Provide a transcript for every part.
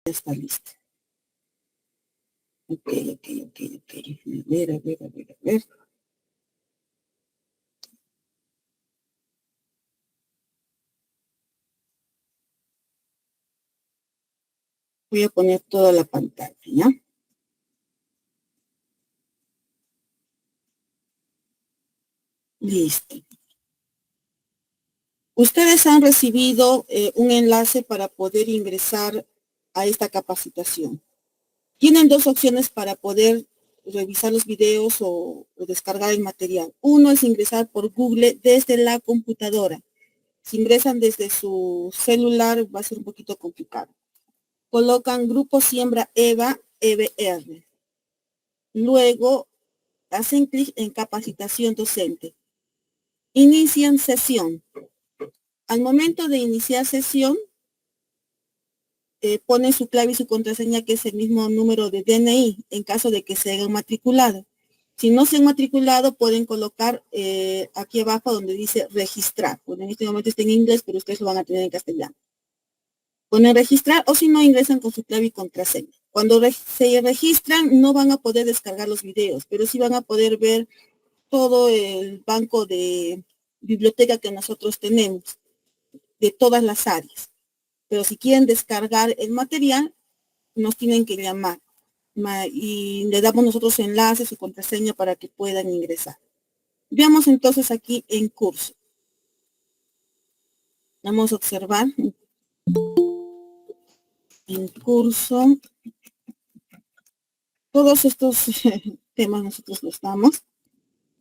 Ya está listo. Ok. A ver. Voy a poner toda la pantalla, ¿ya? Listo. Ustedes han recibido un enlace para poder ingresar a esta capacitación. Tienen dos opciones para poder revisar los videos o descargar el material. Uno es ingresar por Google desde la computadora. Si ingresan desde su celular va a ser un poquito complicado. Colocan Grupo Siembra EVA EBR. Luego hacen clic en capacitación docente. Inician sesión. Al momento de iniciar sesión, ponen su clave y su contraseña, que es el mismo número de DNI, en caso de que se hayan matriculado. Si no se han matriculado, pueden colocar aquí abajo donde dice registrar. Bueno, en este momento está en inglés, pero ustedes lo van a tener en castellano. Ponen registrar, o si no, ingresan con su clave y contraseña. Cuando se registran, no van a poder descargar los videos, pero sí van a poder ver todo el banco de biblioteca que nosotros tenemos, de todas las áreas. Pero si quieren descargar el material, nos tienen que llamar y le damos nosotros enlaces y contraseña para que puedan ingresar. Veamos entonces aquí en curso. Vamos a observar en curso. Todos estos temas nosotros los damos.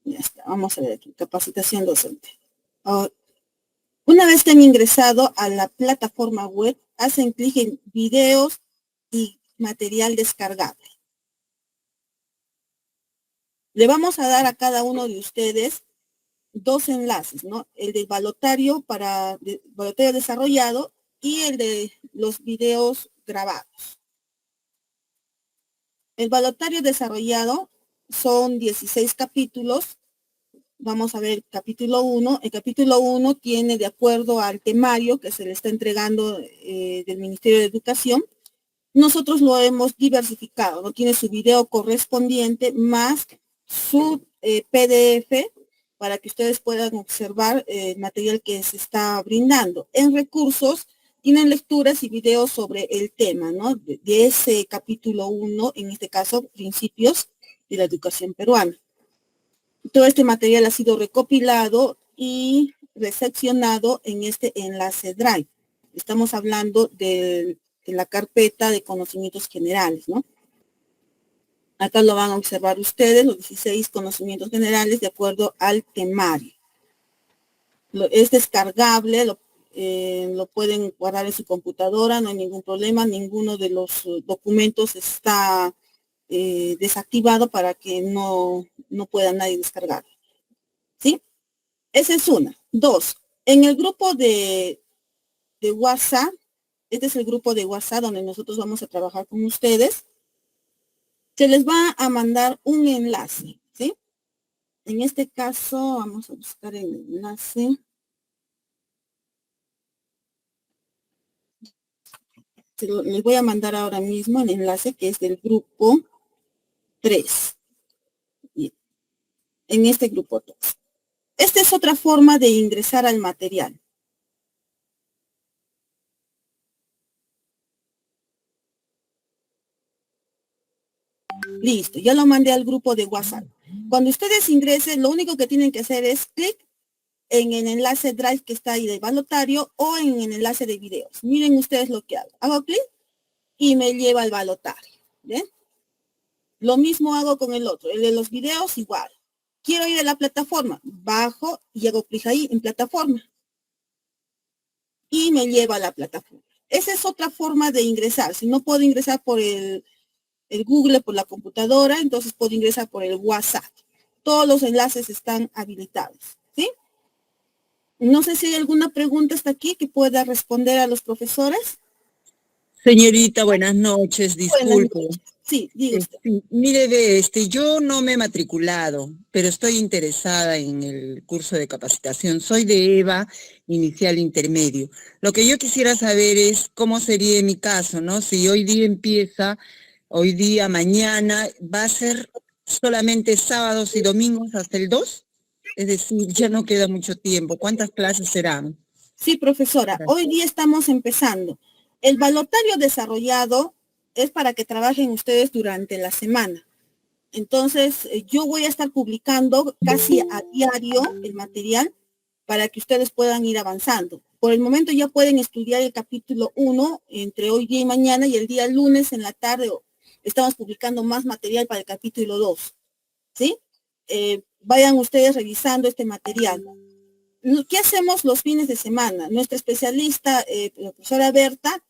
Ya está, vamos a ver aquí, capacitación docente. Una vez que han ingresado a la plataforma web, hacen clic en videos y material descargable. Le vamos a dar a cada uno de ustedes dos enlaces, ¿no? El del balotario balotario desarrollado y el de los videos grabados. El balotario desarrollado son 16 capítulos. Vamos a ver capítulo 1. El capítulo 1 tiene, de acuerdo al temario que se le está entregando del Ministerio de Educación, nosotros lo hemos diversificado, ¿no? Tiene su video correspondiente más su PDF para que ustedes puedan observar el material que se está brindando. En recursos tienen lecturas y videos sobre el tema, ¿no? De ese capítulo 1, en este caso, principios de la educación peruana. Todo este material ha sido recopilado y recepcionado en este enlace Drive. Estamos hablando de la carpeta de conocimientos generales, ¿no? Acá lo van a observar ustedes, los 16 conocimientos generales de acuerdo al temario. Es descargable, lo pueden guardar en su computadora, no hay ningún problema, ninguno de los documentos está desactivado para que no pueda nadie descargar. ¿Sí? Esa es una. Dos, en el grupo de WhatsApp, este es el grupo de WhatsApp donde nosotros vamos a trabajar con ustedes, se les va a mandar un enlace, ¿sí? En este caso, vamos a buscar el enlace. Les voy a mandar ahora mismo el enlace que es del grupo 3. Bien. En este grupo 3. Esta es otra forma de ingresar al material. Listo, ya lo mandé al grupo de WhatsApp. Cuando ustedes ingresen, lo único que tienen que hacer es clic en el enlace Drive que está ahí de balotario o en el enlace de videos. Miren ustedes lo que hago. Hago clic y me lleva al balotario. ¿Ven? Lo mismo hago con el otro. El de los videos igual. Quiero ir a la plataforma. Bajo y hago clic ahí en plataforma. Y me lleva a la plataforma. Esa es otra forma de ingresar. Si no puedo ingresar por el Google, por la computadora, entonces puedo ingresar por el WhatsApp. Todos los enlaces están habilitados. ¿Sí? No sé si hay alguna pregunta hasta aquí que pueda responder a los profesores. Señorita, buenas noches, disculpe. Sí, diga usted. Sí, mire, yo no me he matriculado, pero estoy interesada en el curso de capacitación. Soy de EVA, inicial intermedio. Lo que yo quisiera saber es cómo sería en mi caso, ¿no? Si hoy día empieza, hoy día, mañana, ¿va a ser solamente sábados y domingos hasta el 2? Es decir, ya no queda mucho tiempo. ¿Cuántas clases serán? Sí, profesora, hoy Gracias. día estamos empezando. El balotario desarrollado es para que trabajen ustedes durante la semana. Entonces, yo voy a estar publicando casi a diario el material para que ustedes puedan ir avanzando. Por el momento ya pueden estudiar el capítulo 1 entre hoy día y mañana, y el día lunes en la tarde estamos publicando más material para el capítulo 2. ¿Sí? Vayan ustedes revisando este material. ¿Qué hacemos los fines de semana? Nuestra especialista, la profesora Berta,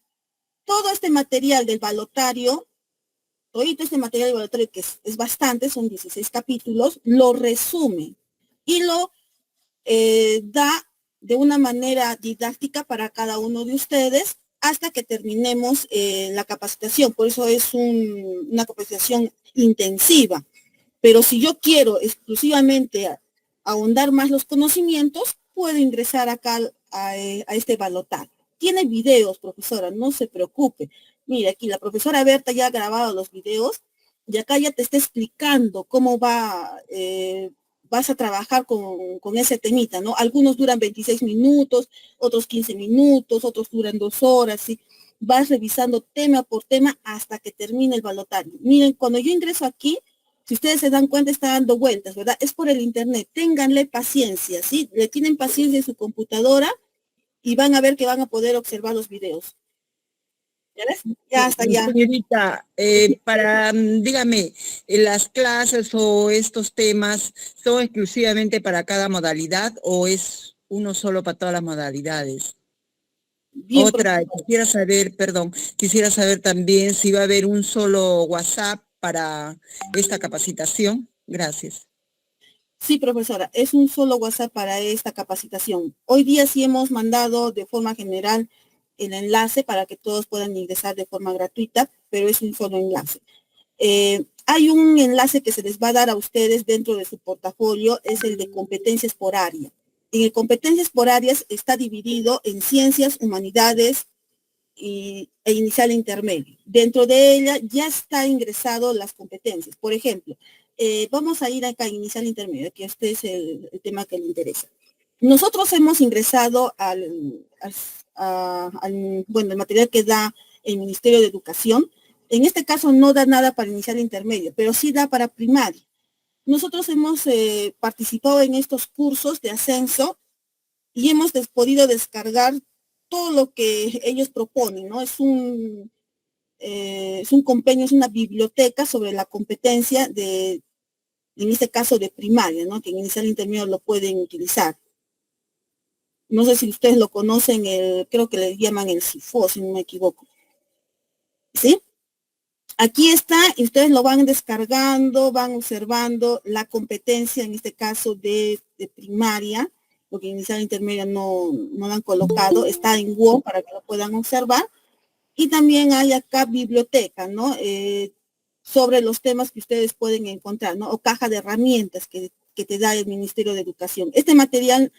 todo este material del balotario, todo este material del balotario, que es bastante, son 16 capítulos, lo resume y lo da de una manera didáctica para cada uno de ustedes hasta que terminemos la capacitación. Por eso es una capacitación intensiva. Pero si yo quiero exclusivamente ahondar más los conocimientos, puedo ingresar acá a este balotaje. Tiene videos, profesora, no se preocupe. Mira, aquí la profesora Berta ya ha grabado los videos y acá ya te está explicando cómo vas a trabajar con ese temita, ¿no? Algunos duran 26 minutos, otros 15 minutos, otros duran 2 horas, ¿sí? Vas revisando tema por tema hasta que termine el balotaje. Miren, cuando yo ingreso aquí, si ustedes se dan cuenta, está dando vueltas, ¿verdad? Es por el internet. Ténganle paciencia, ¿sí? Le tienen paciencia en su computadora y van a ver que van a poder observar los videos. ¿Ya ves? Ya está, ya. Señorita, dígame, ¿las clases o estos temas son exclusivamente para cada modalidad o es uno solo para todas las modalidades? Bien, Otra, quisiera saber también si va a haber un solo WhatsApp para esta capacitación. Gracias. sí, profesora, es un solo WhatsApp para esta capacitación. Hoy día sí hemos mandado de forma general el enlace para que todos puedan ingresar de forma gratuita, pero es un solo enlace. Hay un enlace que se les va a dar a ustedes dentro de su portafolio, es el de competencias por área. En el competencias por áreas está dividido en ciencias, humanidades e inicial e intermedio. Dentro de ella ya está ingresado las competencias. Por ejemplo, vamos a ir acá a inicial e intermedio, que este es el tema que le interesa. Nosotros hemos ingresado bueno, el material que da el Ministerio de Educación. En este caso no da nada para inicial e intermedio, pero sí da para primaria. Nosotros hemos participado en estos cursos de ascenso y hemos podido descargar todo lo que ellos proponen, ¿no? Es un compendio, es una biblioteca sobre la competencia en este caso de primaria, ¿no? Que en inicial e intermedio lo pueden utilizar. No sé si ustedes lo conocen, creo que le llaman el SIFO, si no me equivoco. ¿Sí? Aquí está, y ustedes lo van descargando, van observando la competencia, en este caso de primaria, porque inicial e intermedia no lo han colocado, está en Word para que lo puedan observar. Y también hay acá biblioteca, ¿no? Sobre los temas que ustedes pueden encontrar, ¿no? O caja de herramientas que te da el Ministerio de Educación. Este material,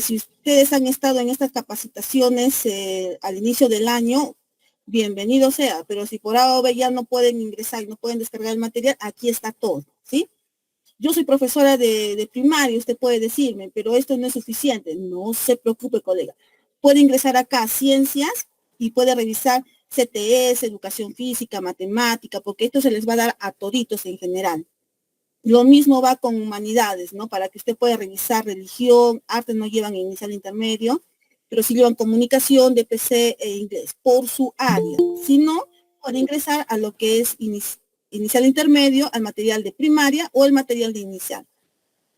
si ustedes han estado en estas capacitaciones al inicio del año, bienvenido sea, pero si por ahora ya no pueden ingresar y no pueden descargar el material, aquí está todo, ¿sí? Yo soy profesora de primaria, usted puede decirme, pero esto no es suficiente. No se preocupe, colega. Puede ingresar acá a ciencias y puede revisar CTS, educación física, matemática, porque esto se les va a dar a toditos en general. Lo mismo va con humanidades, ¿no? Para que usted pueda revisar religión, arte no llevan inicial intermedio, pero sí llevan comunicación, DPC e inglés por su área. Si no, puede ingresar a lo que es inicial intermedio, al material de primaria o el material de inicial.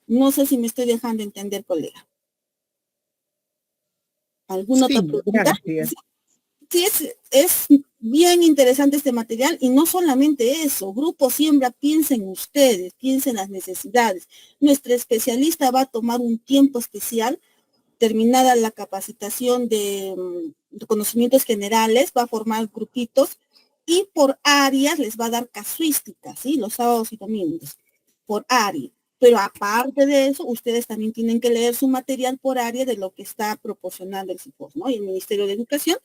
No sé si me estoy dejando entender, colega. ¿Alguna otra Sí, pregunta? gracias. Sí, es bien interesante este material y no solamente eso, Grupo Siembra piensa en ustedes, piensa en las necesidades. Nuestra especialista va a tomar un tiempo especial, terminada la capacitación de conocimientos generales, va a formar grupitos Y por áreas les va a dar casuística, ¿sí? Los sábados y domingos, por área. Pero aparte de eso, ustedes también tienen que leer su material por área de lo que está proporcionando el CIFOS, ¿no? Y el Ministerio de Educación,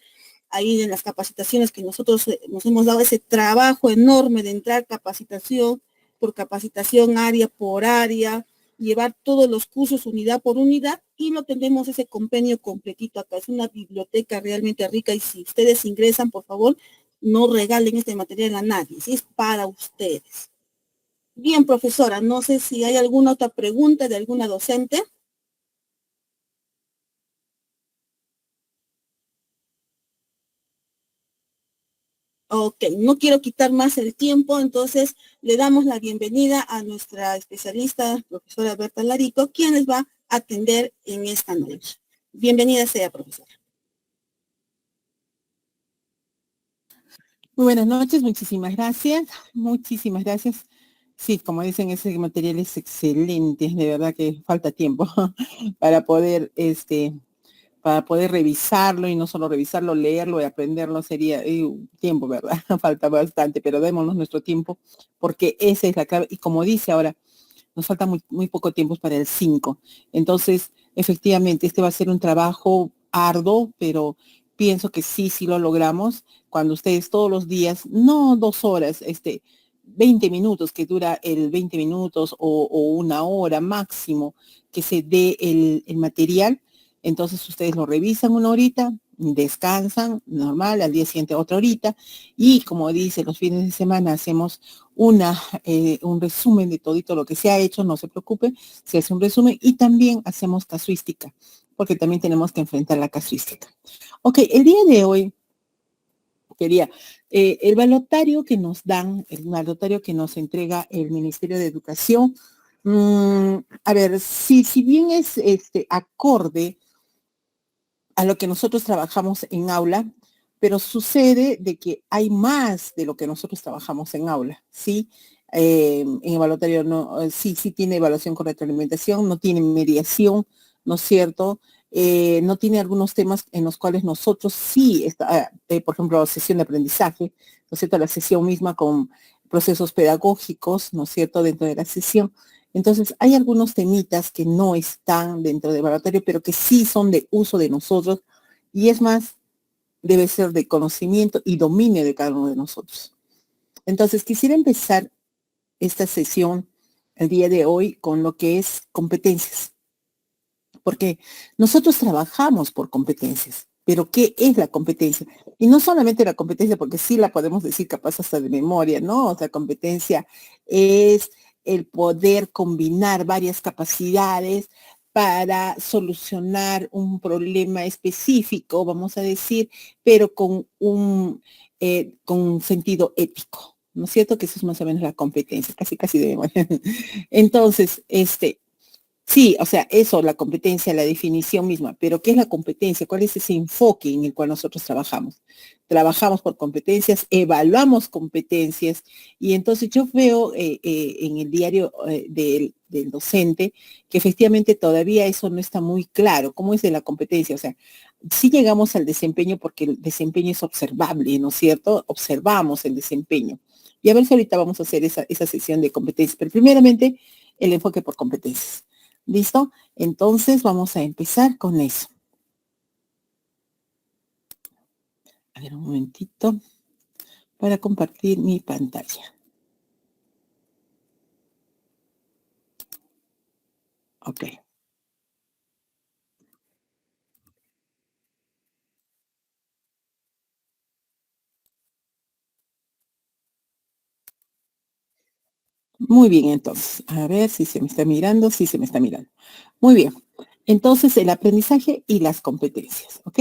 ahí en las capacitaciones que nosotros nos hemos dado ese trabajo enorme de entrar capacitación por capacitación, área por área, llevar todos los cursos unidad por unidad, y no tenemos ese convenio completito acá. Es una biblioteca realmente rica, y si ustedes ingresan, por favor, no regalen este material a nadie, ¿sí? Es para ustedes. Bien, profesora, no sé si hay alguna otra pregunta de alguna docente. Ok, no quiero quitar más el tiempo, entonces le damos la bienvenida a nuestra especialista, profesora Berta Larico, quien les va a atender en esta noche. Bienvenida sea, profesora. Muy buenas noches, muchísimas gracias. Muchísimas gracias. Sí, como dicen, ese material es excelente, de verdad que falta tiempo para poder, para poder revisarlo, y no solo revisarlo, leerlo y aprenderlo sería tiempo, ¿verdad? Falta bastante, pero démonos nuestro tiempo, porque esa es la clave. Y como dice ahora, nos falta muy poco tiempo para el 5. Entonces, efectivamente, este va a ser un trabajo arduo, pero pienso que sí lo logramos cuando ustedes todos los días, no 2 horas, 20 minutos, que dura el 20 minutos o 1 hora máximo, que se dé el material. Entonces ustedes lo revisan 1 horita, descansan, normal, al día siguiente otra horita, y como dice, los fines de semana hacemos un resumen de todito lo que se ha hecho, no se preocupen, se hace un resumen, y también hacemos casuística, porque también tenemos que enfrentar la casuística. Ok, el día de hoy quería, el balotario que nos dan, el balotario que nos entrega el Ministerio de Educación, a ver, si bien es acorde a lo que nosotros trabajamos en aula, pero sucede de que hay más de lo que nosotros trabajamos en aula, ¿sí? En el balotario no, sí tiene evaluación con retroalimentación, no tiene mediación, ¿no es cierto? No tiene algunos temas en los cuales nosotros sí, por ejemplo, sesión de aprendizaje, ¿no es cierto? La sesión misma con procesos pedagógicos, ¿no es cierto?, dentro de la sesión. Entonces, hay algunos temitas que no están dentro del balotario, pero que sí son de uso de nosotros, y es más, debe ser de conocimiento y dominio de cada uno de nosotros. Entonces, quisiera empezar esta sesión el día de hoy con lo que es competencias, porque nosotros trabajamos por competencias. Pero ¿qué es la competencia? Y no solamente la competencia, porque sí la podemos decir capaz hasta de memoria, ¿no? O sea, competencia es el poder combinar varias capacidades para solucionar un problema específico, vamos a decir, pero con un sentido ético, ¿no es cierto? Que eso es más o menos la competencia, casi de memoria. Entonces, sí, o sea, eso, la competencia, la definición misma, pero ¿qué es la competencia? ¿Cuál es ese enfoque en el cual nosotros trabajamos? Trabajamos por competencias, evaluamos competencias, y entonces yo veo en el diario del docente que efectivamente todavía eso no está muy claro. ¿Cómo es de la competencia? O sea, sí llegamos al desempeño porque el desempeño es observable, ¿no es cierto? Observamos el desempeño. Y a ver si ahorita vamos a hacer esa sesión de competencias, pero primeramente el enfoque por competencias. ¿Listo? Entonces vamos a empezar con eso. A ver, un momentito para compartir mi pantalla. Ok. Muy bien, entonces. A ver si se me está mirando. Sí, se me está mirando. Muy bien. Entonces, el aprendizaje y las competencias, ¿ok?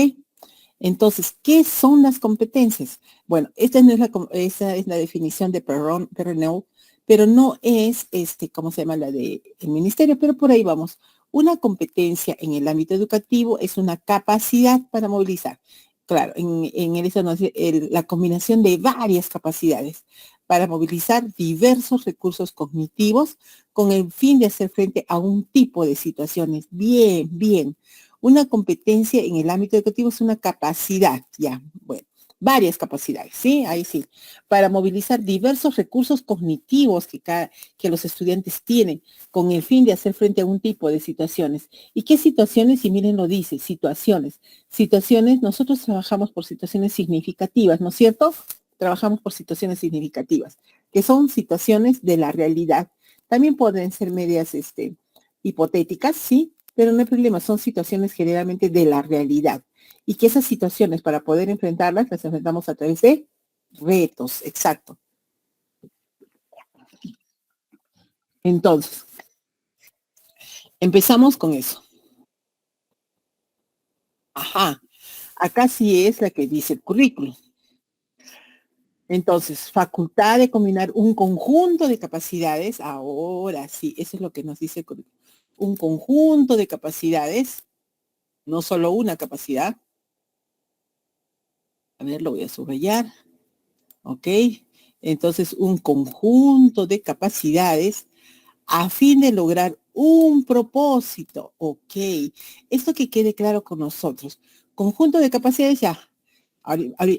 Entonces, ¿qué son las competencias? Bueno, esta no es esa es la definición de Perronneau, pero no es, ¿cómo se llama? La del ministerio, pero por ahí vamos. Una competencia en el ámbito educativo es una capacidad para movilizar. Claro, en eso nos dice la combinación de varias capacidades para movilizar diversos recursos cognitivos con el fin de hacer frente a un tipo de situaciones. Bien. Una competencia en el ámbito educativo es una capacidad, ya, bueno. varias capacidades, ¿sí? Ahí sí, para movilizar diversos recursos cognitivos que los estudiantes tienen con el fin de hacer frente a un tipo de situaciones. ¿Y qué situaciones? Y miren, lo dice, situaciones. Situaciones, nosotros trabajamos por situaciones significativas, ¿no es cierto? Trabajamos por situaciones significativas, que son situaciones de la realidad. También pueden ser medias hipotéticas, sí, pero no hay problema, son situaciones generalmente de la realidad. Y que esas situaciones, para poder enfrentarlas, las enfrentamos a través de retos, exacto. Entonces, empezamos con eso. Ajá, acá sí es la que dice el currículum. Entonces, facultad de combinar un conjunto de capacidades, ahora sí, eso es lo que nos dice el currículum. Un conjunto de capacidades, no solo una capacidad. A ver, lo voy a subrayar. ¿Ok? Entonces, un conjunto de capacidades a fin de lograr un propósito. ¿Ok? Esto que quede claro con nosotros. Conjunto de capacidades ya.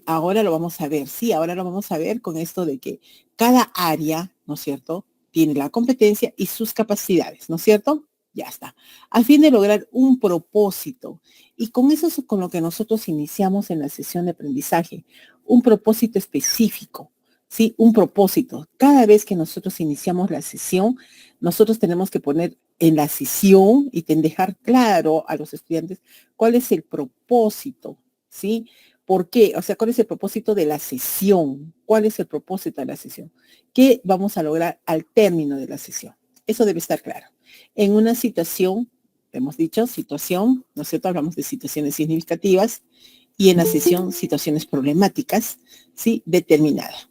Ahora lo vamos a ver, sí, ahora lo vamos a ver con esto de que cada área, ¿no es cierto?, tiene la competencia y sus capacidades, ¿no es cierto? Ya está. A fin de lograr un propósito. Y con eso es con lo que nosotros iniciamos en la sesión de aprendizaje. Un propósito específico, ¿sí? Un propósito. Cada vez que nosotros iniciamos la sesión, nosotros tenemos que poner en la sesión y dejar claro a los estudiantes cuál es el propósito, ¿sí? ¿Por qué? O sea, ¿cuál es el propósito de la sesión? ¿Cuál es el propósito de la sesión? ¿Qué vamos a lograr al término de la sesión? Eso debe estar claro. En una situación, hemos dicho, situación, ¿no es cierto? Hablamos de situaciones significativas y en la sesión, situaciones problemáticas, ¿sí? Determinada.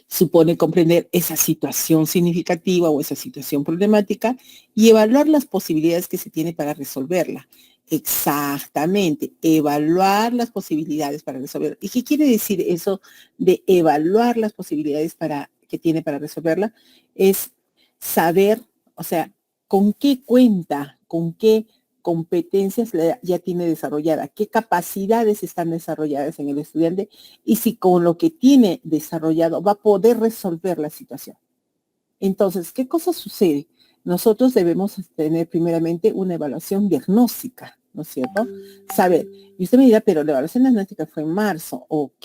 Supone comprender esa situación significativa o esa situación problemática y evaluar las posibilidades que se tiene para resolverla. Exactamente, evaluar las posibilidades para resolverla. ¿Y qué quiere decir eso de evaluar las posibilidades que tiene para resolverla? Es saber, o sea, con qué cuenta, con qué competencias ya tiene desarrollada, qué capacidades están desarrolladas en el estudiante y si con lo que tiene desarrollado va a poder resolver la situación. Entonces, ¿qué cosa sucede? Nosotros debemos tener primeramente una evaluación diagnóstica, ¿no es cierto? Saber, y usted me dirá, pero la evaluación diagnóstica fue en marzo, ok,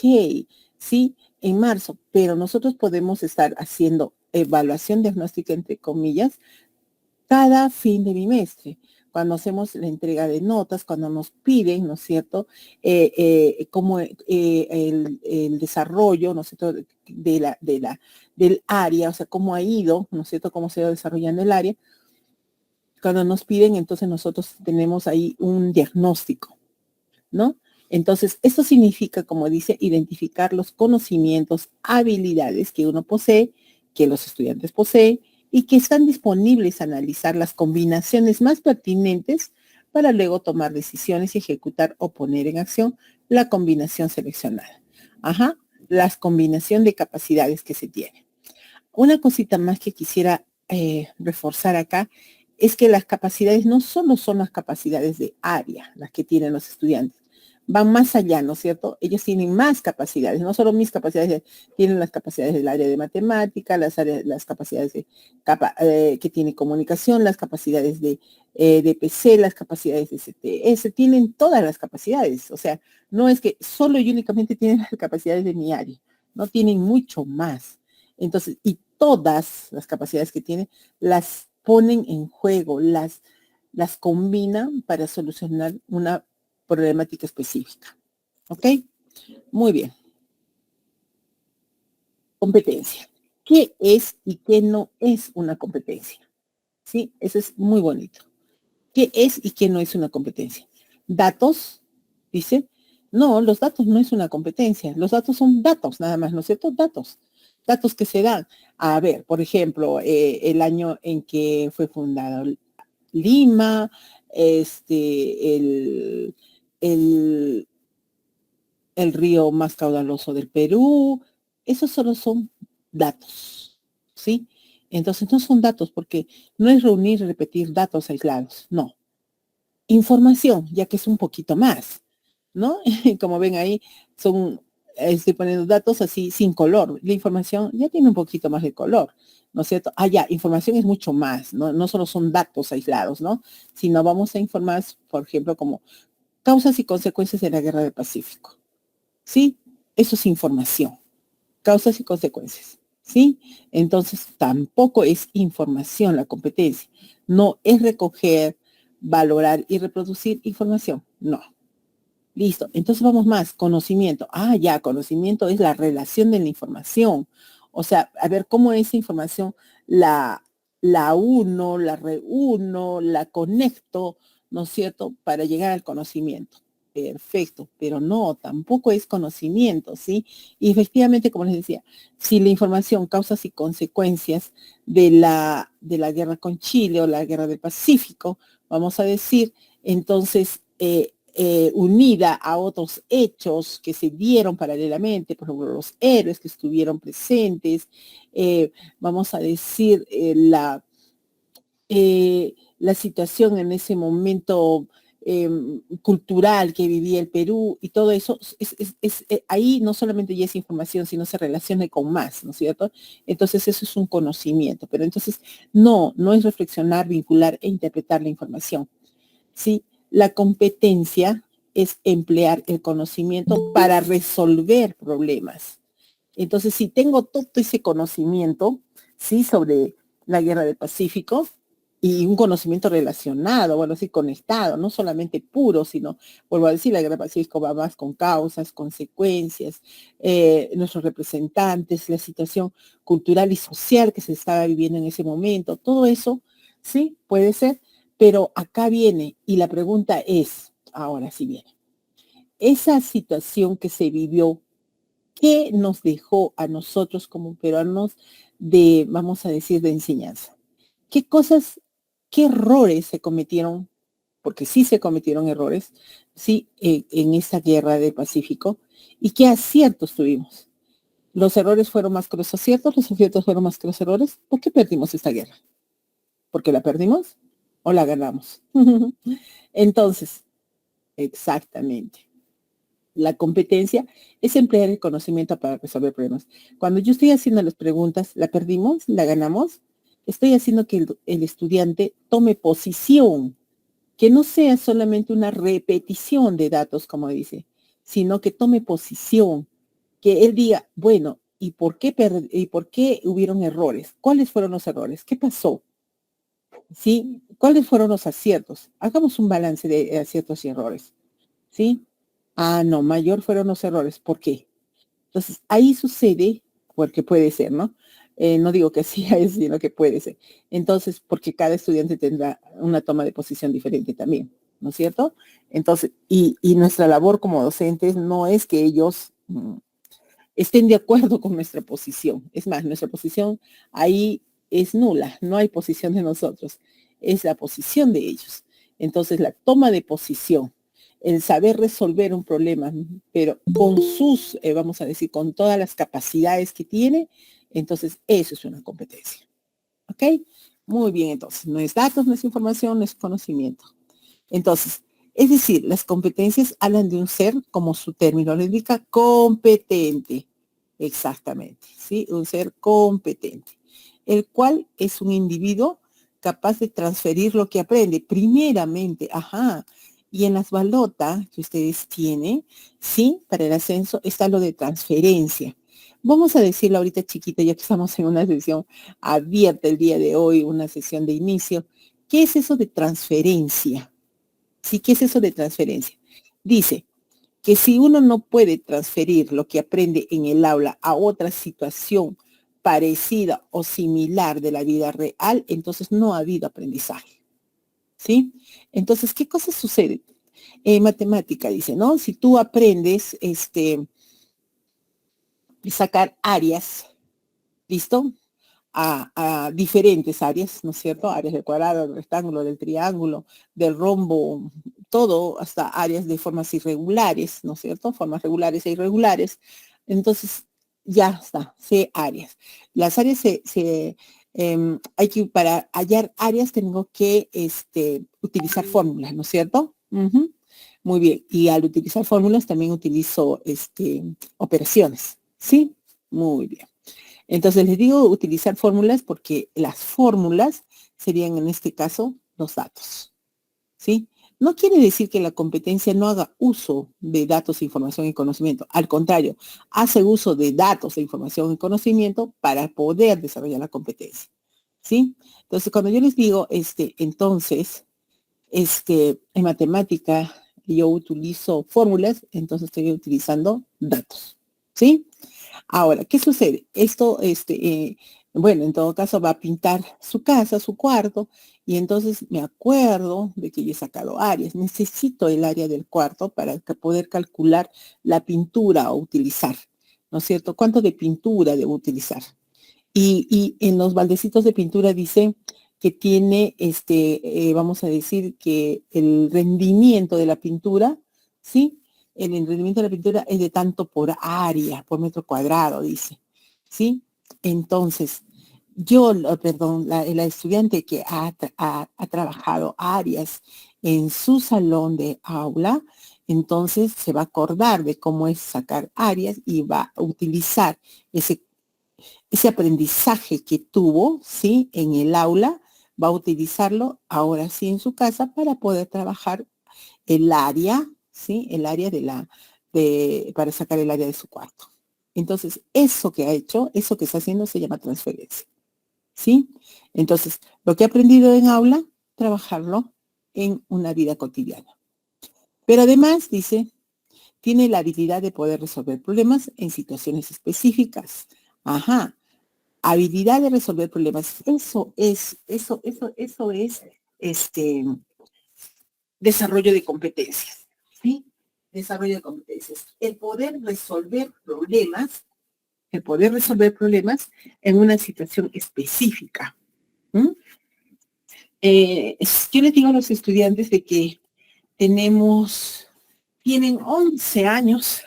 sí, en marzo, pero nosotros podemos estar haciendo evaluación diagnóstica, entre comillas, cada fin de bimestre, cuando hacemos la entrega de notas, cuando nos piden, ¿no es cierto?, como el desarrollo, ¿no es cierto?, del área, o sea, cómo ha ido, ¿no es cierto?, cómo se ha ido desarrollando el área. Cuando nos piden, entonces nosotros tenemos ahí un diagnóstico, ¿no? Entonces, esto significa, como dice, identificar los conocimientos, habilidades que uno posee, que los estudiantes poseen, y que están disponibles a analizar las combinaciones más pertinentes para luego tomar decisiones y ejecutar o poner en acción la combinación seleccionada. Ajá, la combinación de capacidades que se tiene. Una cosita más que quisiera reforzar acá es que las capacidades no solo son las capacidades de área, las que tienen los estudiantes, van más allá, ¿no es cierto? Ellos tienen más capacidades, no solo mis capacidades, tienen las capacidades del área de matemática, las capacidades que tiene comunicación, las capacidades de PC, las capacidades de CTS, tienen todas las capacidades, o sea, no es que solo y únicamente tienen las capacidades de mi área, no tienen mucho más. Entonces, y todas las capacidades que tienen, las ponen en juego, las combinan para solucionar una problemática específica. ¿Ok? Muy bien. Competencia. ¿Qué es y qué no es una competencia? ¿Sí? Eso es muy bonito. ¿Qué es y qué no es una competencia? Datos, dice. No, los datos no es una competencia. Los datos son datos, nada más, ¿no es cierto? Datos. Datos que se dan. A ver, por ejemplo, el año en que fue fundada Lima, el río más caudaloso del Perú. Esos solo son datos, ¿sí? Entonces no son datos porque no es reunir y repetir datos aislados, no. Información, ya que es un poquito más. ¿no? Como ven ahí, estoy poniendo datos así sin color. La información ya tiene un poquito más de color, ¿no es cierto? Ya, información es mucho más, ¿no? No solo son datos aislados, ¿no? Sino vamos a informar, por ejemplo, como causas y consecuencias de la guerra del Pacífico. ¿Sí? Eso es información. Causas y consecuencias. ¿Sí? Entonces, tampoco es información la competencia. No es recoger, valorar y reproducir información. No. Listo. Entonces vamos más. Conocimiento. Ya, conocimiento es la relación de la información. O sea, a ver cómo esa información la uno, la reúno, la conecto, ¿no es cierto? Para llegar al conocimiento. Perfecto, pero no, tampoco es conocimiento, ¿sí? Y efectivamente, como les decía, si la información, causas y consecuencias de la guerra con Chile o la guerra del Pacífico, vamos a decir, entonces, unida a otros hechos que se dieron paralelamente, por ejemplo, los héroes que estuvieron presentes, vamos a decir, la situación en ese momento cultural que vivía el Perú y todo eso, ahí no solamente ya es información, sino se relaciona con más, ¿no es cierto? Entonces eso es un conocimiento, pero entonces no es reflexionar, vincular e interpretar la información, ¿sí? La competencia es emplear el conocimiento para resolver problemas. Entonces, si tengo todo ese conocimiento, ¿sí? Sobre la guerra del Pacífico y un conocimiento relacionado, bueno, sí, conectado, no solamente puro, sino, vuelvo a decir, la guerra del Pacífico va más con causas, consecuencias, nuestros representantes, la situación cultural y social que se estaba viviendo en ese momento, todo eso, sí, puede ser, pero acá viene, y la pregunta es, ahora sí viene, esa situación que se vivió, ¿qué nos dejó a nosotros como peruanos de, vamos a decir, de enseñanza? ¿Qué cosas, qué errores se cometieron? Porque sí se cometieron errores, sí, en esta guerra del Pacífico, y qué aciertos tuvimos. ¿Los errores fueron más que los aciertos? ¿Los aciertos fueron más que los errores? ¿Por qué perdimos esta guerra? ¿Porque la perdimos o la ganamos? Entonces, exactamente. La competencia es emplear el conocimiento para resolver problemas. Cuando yo estoy haciendo las preguntas, ¿la perdimos? ¿La ganamos? Estoy haciendo que el estudiante tome posición, que no sea solamente una repetición de datos, como dice, sino que tome posición, que él diga, bueno, ¿y por qué hubieron errores? ¿Cuáles fueron los errores? ¿Qué pasó? ¿Sí? ¿Cuáles fueron los aciertos? Hagamos un balance de aciertos y errores. ¿Sí? No, mayor fueron los errores. ¿Por qué? Entonces, ahí sucede, porque puede ser, ¿no? No digo que sí es, sino que puede ser. Entonces, porque cada estudiante tendrá una toma de posición diferente también, ¿no es cierto? Entonces, y nuestra labor como docentes no es que ellos estén de acuerdo con nuestra posición. Es más, nuestra posición ahí es nula, no hay posición de nosotros, es la posición de ellos. Entonces, la toma de posición, el saber resolver un problema, pero con sus, vamos a decir, con todas las capacidades que tiene, entonces eso es una competencia. ¿Ok? Muy bien, entonces, no es datos, no es información, no es conocimiento. Entonces, es decir, las competencias hablan de un ser, como su término lo indica, competente. Exactamente, ¿sí? Un ser competente, el cual es un individuo capaz de transferir lo que aprende. Primeramente, y en las balotas que ustedes tienen, ¿sí? Para el ascenso está lo de transferencia. Vamos a decirlo ahorita chiquita, ya que estamos en una sesión abierta el día de hoy, una sesión de inicio. ¿Qué es eso de transferencia? Sí, ¿qué es eso de transferencia? Dice que si uno no puede transferir lo que aprende en el aula a otra situación parecida o similar de la vida real, entonces no ha habido aprendizaje. ¿Sí? Entonces, ¿qué cosa sucede? Matemática dice, ¿no? Si tú aprendes sacar áreas, ¿listo? A diferentes áreas, ¿no es cierto? Áreas del cuadrado, del rectángulo, del triángulo, del rombo, todo, hasta áreas de formas irregulares, ¿no es cierto? Formas regulares e irregulares. Entonces, ya está, sé áreas. Las áreas hay que, para hallar áreas tengo que utilizar fórmulas, ¿no es cierto? Muy bien. Y al utilizar fórmulas también utilizo operaciones. ¿Sí? Muy bien. Entonces les digo utilizar fórmulas porque las fórmulas serían en este caso los datos. ¿Sí? No quiere decir que la competencia no haga uso de datos, información y conocimiento. Al contrario, hace uso de datos, información y conocimiento para poder desarrollar la competencia. ¿Sí? Entonces, cuando yo les digo, entonces, en matemática yo utilizo fórmulas, entonces estoy utilizando datos. ¿Sí? Ahora, ¿qué sucede? Esto, bueno, en todo caso va a pintar su casa, su cuarto, y entonces me acuerdo de que yo he sacado áreas. Necesito el área del cuarto para poder calcular la pintura a utilizar, ¿no es cierto? ¿Cuánto de pintura debo utilizar? Y en los baldecitos de pintura dice que tiene, vamos a decir que el rendimiento de la pintura, ¿sí? El rendimiento de la pintura es de tanto por área, por metro cuadrado, dice, ¿sí? Entonces, perdón, la estudiante que ha trabajado áreas en su salón de aula, entonces se va a acordar de cómo es sacar áreas y va a utilizar ese aprendizaje que tuvo, ¿sí? En el aula, va a utilizarlo ahora sí en su casa para poder trabajar el área, ¿sí? El área para sacar el área de su cuarto. Entonces, eso que ha hecho, eso que está haciendo se llama transferencia, ¿sí? Entonces, lo que ha aprendido en aula, trabajarlo en una vida cotidiana. Pero además, dice, tiene la habilidad de poder resolver problemas en situaciones específicas. Ajá, habilidad de resolver problemas. Eso es desarrollo de competencias, ¿sí? Desarrollo de competencias. El poder resolver problemas en una situación específica. Yo les digo a los estudiantes de que tienen 11 años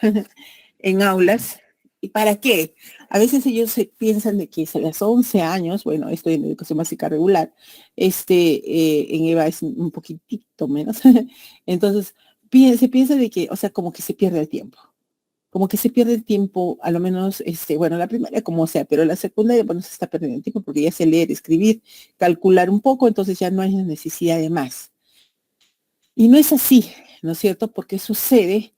en aulas. ¿Y para qué? A veces ellos piensan de que a los 11 años, bueno, estoy en educación básica regular, en EVA es un poquitito menos. Entonces, se piensa de que, o sea, como que se pierde el tiempo. Como que se pierde el tiempo, a lo menos, bueno, la primaria como sea, pero la secundaria, bueno, se está perdiendo el tiempo porque ya sé leer, escribir, calcular un poco, entonces ya no hay necesidad de más. Y no es así, ¿no es cierto? Porque sucede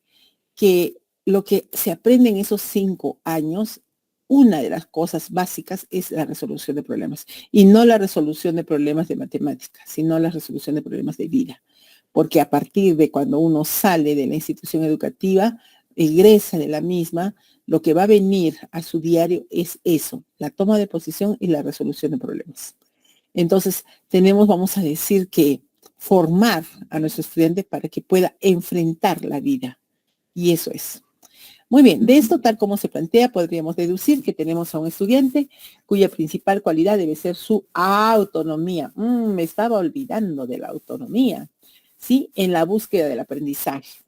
que lo que se aprende en esos 5 años, una de las cosas básicas es la resolución de problemas. Y no la resolución de problemas de matemáticas, sino la resolución de problemas de vida. Porque a partir de cuando uno sale de la institución educativa, egresa de la misma, lo que va a venir a su diario es eso, la toma de posición y la resolución de problemas. Entonces, vamos a decir que formar a nuestro estudiante para que pueda enfrentar la vida. Y eso es. Muy bien, de esto tal como se plantea, podríamos deducir que tenemos a un estudiante cuya principal cualidad debe ser su autonomía. Me estaba olvidando de la autonomía, ¿sí? En la búsqueda del aprendizaje.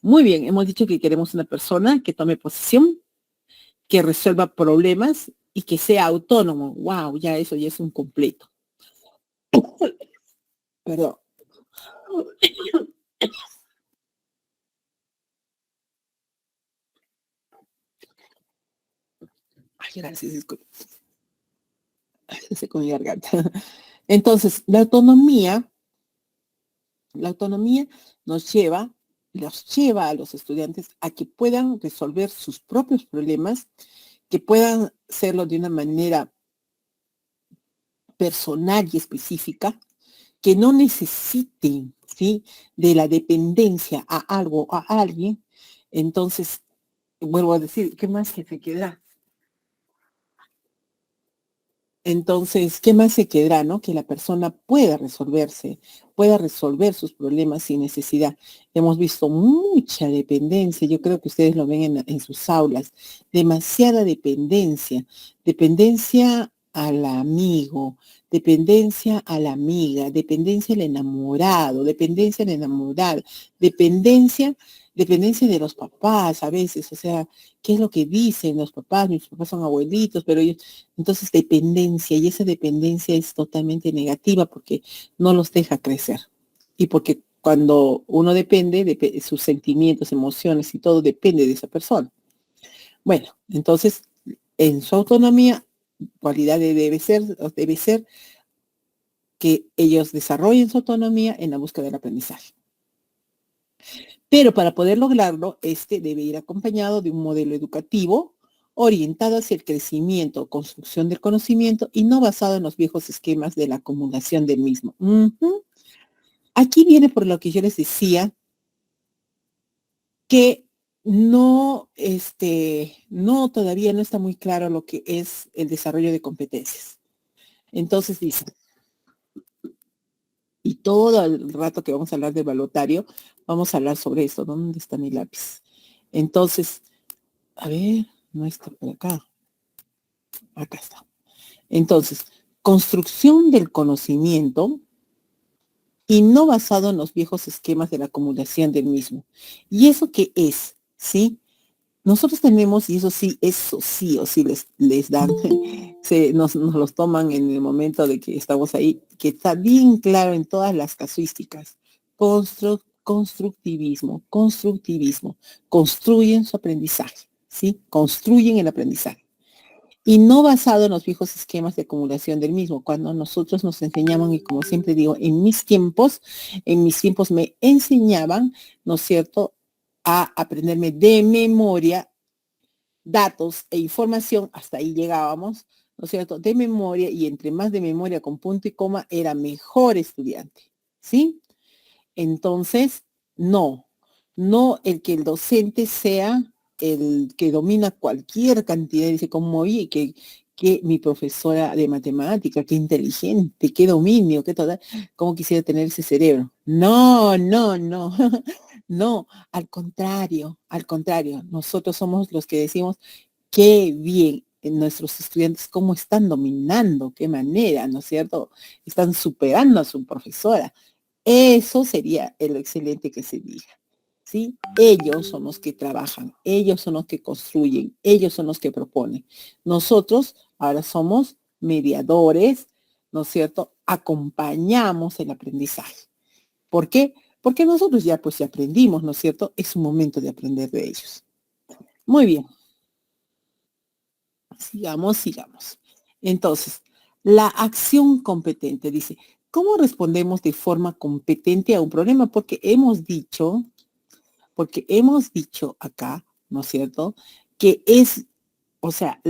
Muy bien, hemos dicho que queremos una persona que tome posición, que resuelva problemas y que sea autónomo. Wow, ya eso ya es un completo. Perdón. Ay, gracias, disculpe. Se con mi garganta. Entonces, la autonomía los lleva a los estudiantes a que puedan resolver sus propios problemas, que puedan hacerlo de una manera personal y específica, que no necesiten, ¿sí?, de la dependencia a algo, a alguien. Entonces, vuelvo a decir, ¿qué más se quedará? Entonces, ¿qué más se quedará, no? Que la persona pueda resolver sus problemas sin necesidad. Hemos visto mucha dependencia, yo creo que ustedes lo ven en sus aulas, demasiada dependencia al amigo, dependencia a la amiga, dependencia al enamorado, dependencia al enamorado, dependencia de los papás a veces, o sea, ¿qué es lo que dicen los papás? Mis papás son abuelitos, pero ellos entonces, dependencia, y esa dependencia es totalmente negativa porque no los deja crecer. Y porque cuando uno depende, sus sentimientos, emociones y todo depende de esa persona. Bueno, entonces, en su autonomía, cualidad debe ser que ellos desarrollen su autonomía en la búsqueda del aprendizaje. Pero para poder lograrlo, este debe ir acompañado de un modelo educativo orientado hacia el crecimiento, construcción del conocimiento y no basado en los viejos esquemas de la acumulación del mismo. Aquí viene por lo que yo les decía que no, todavía no está muy claro lo que es el desarrollo de competencias. Entonces dice, y todo el rato que vamos a hablar de balotario, vamos a hablar sobre esto. ¿Dónde está mi lápiz? Entonces, a ver, no está por acá. Acá está. Entonces, construcción del conocimiento y no basado en los viejos esquemas de la acumulación del mismo. ¿Y eso qué es? ¿Sí? Nosotros tenemos, y eso sí o sí les dan, nos los toman en el momento de que estamos ahí, que está bien claro en todas las casuísticas. Constructivismo, construyen su aprendizaje, ¿sí? Construyen el aprendizaje. Y no basado en los viejos esquemas de acumulación del mismo. Cuando nosotros nos enseñaban, y como siempre digo, en mis tiempos me enseñaban, ¿no es cierto?, a aprenderme de memoria datos e información, hasta ahí llegábamos, ¿no es cierto?, de memoria, y entre más de memoria con punto y coma, era mejor estudiante, ¿sí? Entonces, no el que el docente sea el que domina cualquier cantidad, dice como, oye, que mi profesora de matemática, qué inteligente, qué dominio, qué toda, cómo quisiera tener ese cerebro. No, no, al contrario, nosotros somos los que decimos, qué bien, nuestros estudiantes cómo están dominando, qué manera, ¿no es cierto? Están superando a su profesora. Eso sería lo excelente que se diga, ¿sí? Ellos son los que trabajan, ellos son los que construyen, ellos son los que proponen. Nosotros ahora somos mediadores, ¿no es cierto? Acompañamos el aprendizaje. ¿Por qué? Porque nosotros ya pues ya aprendimos, ¿no es cierto? Es un momento de aprender de ellos. Muy bien. Sigamos. Entonces, la acción competente dice, ¿cómo respondemos de forma competente a un problema? Porque hemos dicho acá, ¿no es cierto? Que es, o sea,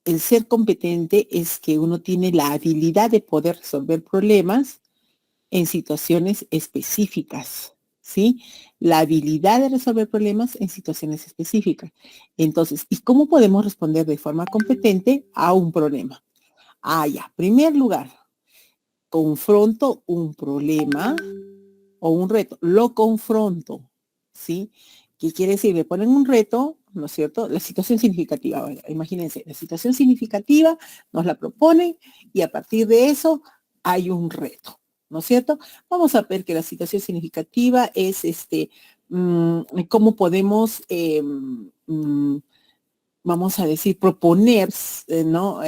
el ser competente es que uno tiene la habilidad de poder resolver problemas en situaciones específicas, ¿sí? La habilidad de resolver problemas en situaciones específicas. Entonces, ¿y cómo podemos responder de forma competente a un problema? Ya, primer lugar, confronto un problema o un reto, lo confronto, ¿sí? ¿Qué quiere decir? Me ponen un reto, ¿no es cierto? La situación significativa, vaya, imagínense, la situación significativa nos la proponen y a partir de eso hay un reto, ¿no es cierto? Vamos a ver que la situación significativa es cómo podemos, vamos a decir, proponer, ¿no?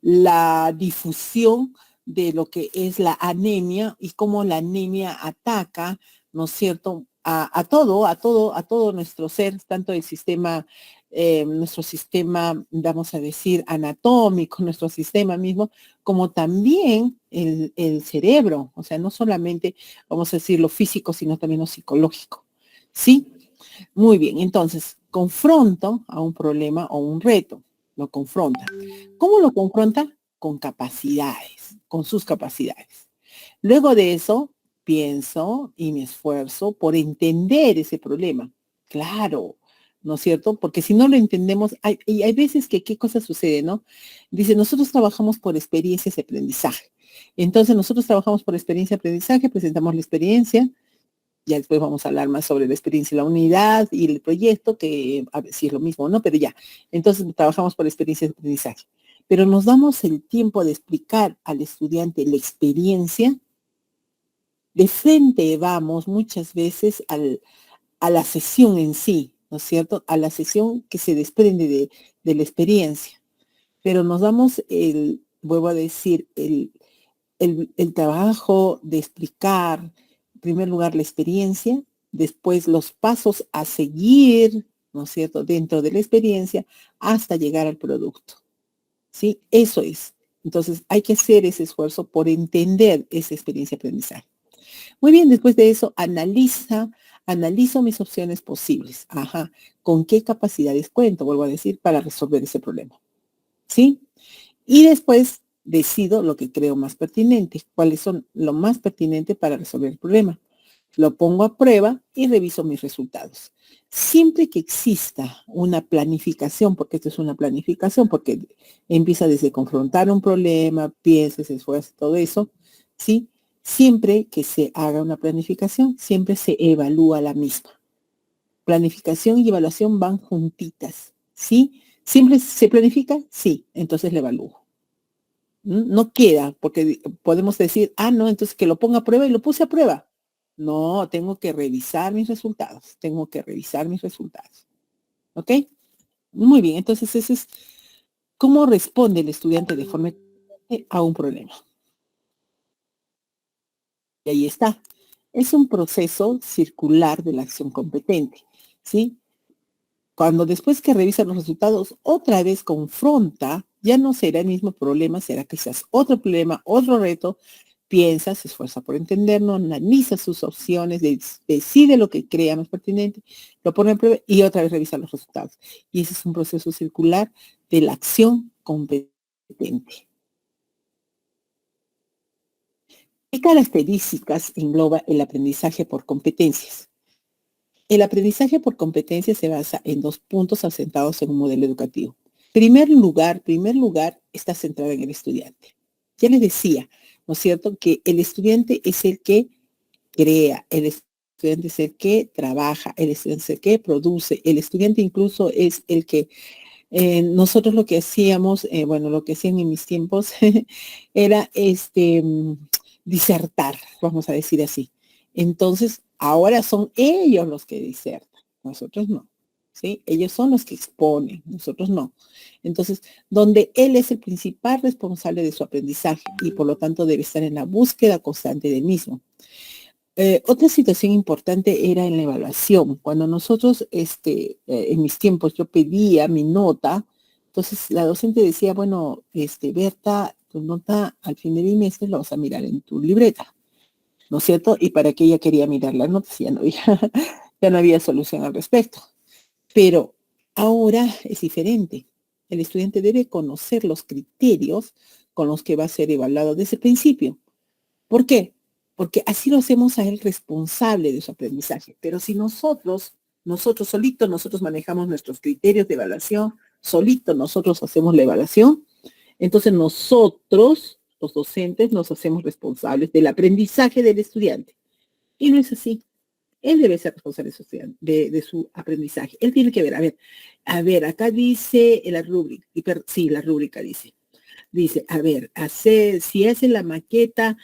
La difusión de lo que es la anemia y cómo la anemia ataca, ¿no es cierto?, a todo nuestro ser, tanto el sistema, nuestro sistema, vamos a decir, anatómico, nuestro sistema mismo, como también el cerebro, o sea, no solamente, vamos a decir, lo físico, sino también lo psicológico, ¿sí? Muy bien, entonces, confronto a un problema o un reto, lo confronta. ¿Cómo lo confronta? Con capacidades, con sus capacidades. Luego de eso, pienso y me esfuerzo por entender ese problema. Claro, ¿no es cierto? Porque si no lo entendemos, hay veces que qué cosa sucede, ¿no? Dice, nosotros trabajamos por experiencias de aprendizaje. Entonces, nosotros trabajamos por experiencia de aprendizaje, presentamos la experiencia, ya después vamos a hablar más sobre la experiencia y la unidad y el proyecto, que a ver si es lo mismo, ¿no? Pero ya, entonces trabajamos por experiencia de aprendizaje. Pero nos damos el tiempo de explicar al estudiante la experiencia. De frente vamos muchas veces a la sesión en sí, ¿no es cierto? A la sesión que se desprende de la experiencia. Pero nos damos vuelvo a decir, el trabajo de explicar, en primer lugar, la experiencia, después los pasos a seguir, ¿no es cierto?, dentro de la experiencia hasta llegar al producto. ¿Sí? Eso es. Entonces, hay que hacer ese esfuerzo por entender esa experiencia de aprendizaje. Muy bien, después de eso, analizo mis opciones posibles. Ajá, ¿con qué capacidades cuento? Vuelvo a decir, para resolver ese problema. ¿Sí? Y después decido lo que creo más pertinente. ¿Cuáles son lo más pertinente para resolver el problema? Lo pongo a prueba y reviso mis resultados. Siempre que exista una planificación, porque esto es una planificación, porque empieza desde confrontar un problema, piensa, se esfuerza, todo eso, ¿sí? Siempre que se haga una planificación, siempre se evalúa la misma. Planificación y evaluación van juntitas, ¿sí? ¿Siempre se planifica? Sí, entonces le evalúo. No queda, porque podemos decir, no, entonces que lo ponga a prueba y lo puse a prueba. No, tengo que revisar mis resultados. ¿Ok? Muy bien, entonces ese es cómo responde el estudiante de forma a un problema. Y ahí está. Es un proceso circular de la acción competente, ¿sí? Cuando después que revisa los resultados, otra vez confronta, ya no será el mismo problema, será quizás otro problema, otro reto, piensa, se esfuerza por entenderlo, analiza sus opciones, decide lo que crea más pertinente, lo pone en prueba y otra vez revisa los resultados. Y ese es un proceso circular de la acción competente. ¿Qué características engloba el aprendizaje por competencias? El aprendizaje por competencias se basa en 2 puntos asentados en un modelo educativo. Primer lugar, está centrado en el estudiante. Ya les decía, ¿no es cierto?, que el estudiante es el que crea, el estudiante es el que trabaja, el estudiante es el que produce, el estudiante incluso es el que nosotros lo que hacíamos, lo que hacían en mis tiempos era disertar, vamos a decir así. Entonces, ahora son ellos los que disertan, nosotros no. ¿Sí? Ellos son los que exponen, nosotros no. Entonces, donde él es el principal responsable de su aprendizaje y por lo tanto debe estar en la búsqueda constante del mismo. Otra situación importante era en la evaluación. Cuando nosotros, en mis tiempos, yo pedía mi nota, entonces la docente decía, bueno, Berta, tu nota al fin del bimestre la vas a mirar en tu libreta, ¿no es cierto? Y para que ella quería mirar las notas, ya no había solución al respecto. Pero ahora es diferente. El estudiante debe conocer los criterios con los que va a ser evaluado desde el principio. ¿Por qué? Porque así lo hacemos a él responsable de su aprendizaje. Pero si nosotros solitos, nosotros manejamos nuestros criterios de evaluación, solitos nosotros hacemos la evaluación, entonces nosotros, los docentes, nos hacemos responsables del aprendizaje del estudiante. Y no es así. Él debe ser responsable de su aprendizaje. Él tiene que ver, acá dice la rúbrica, la rúbrica dice, si hace la maqueta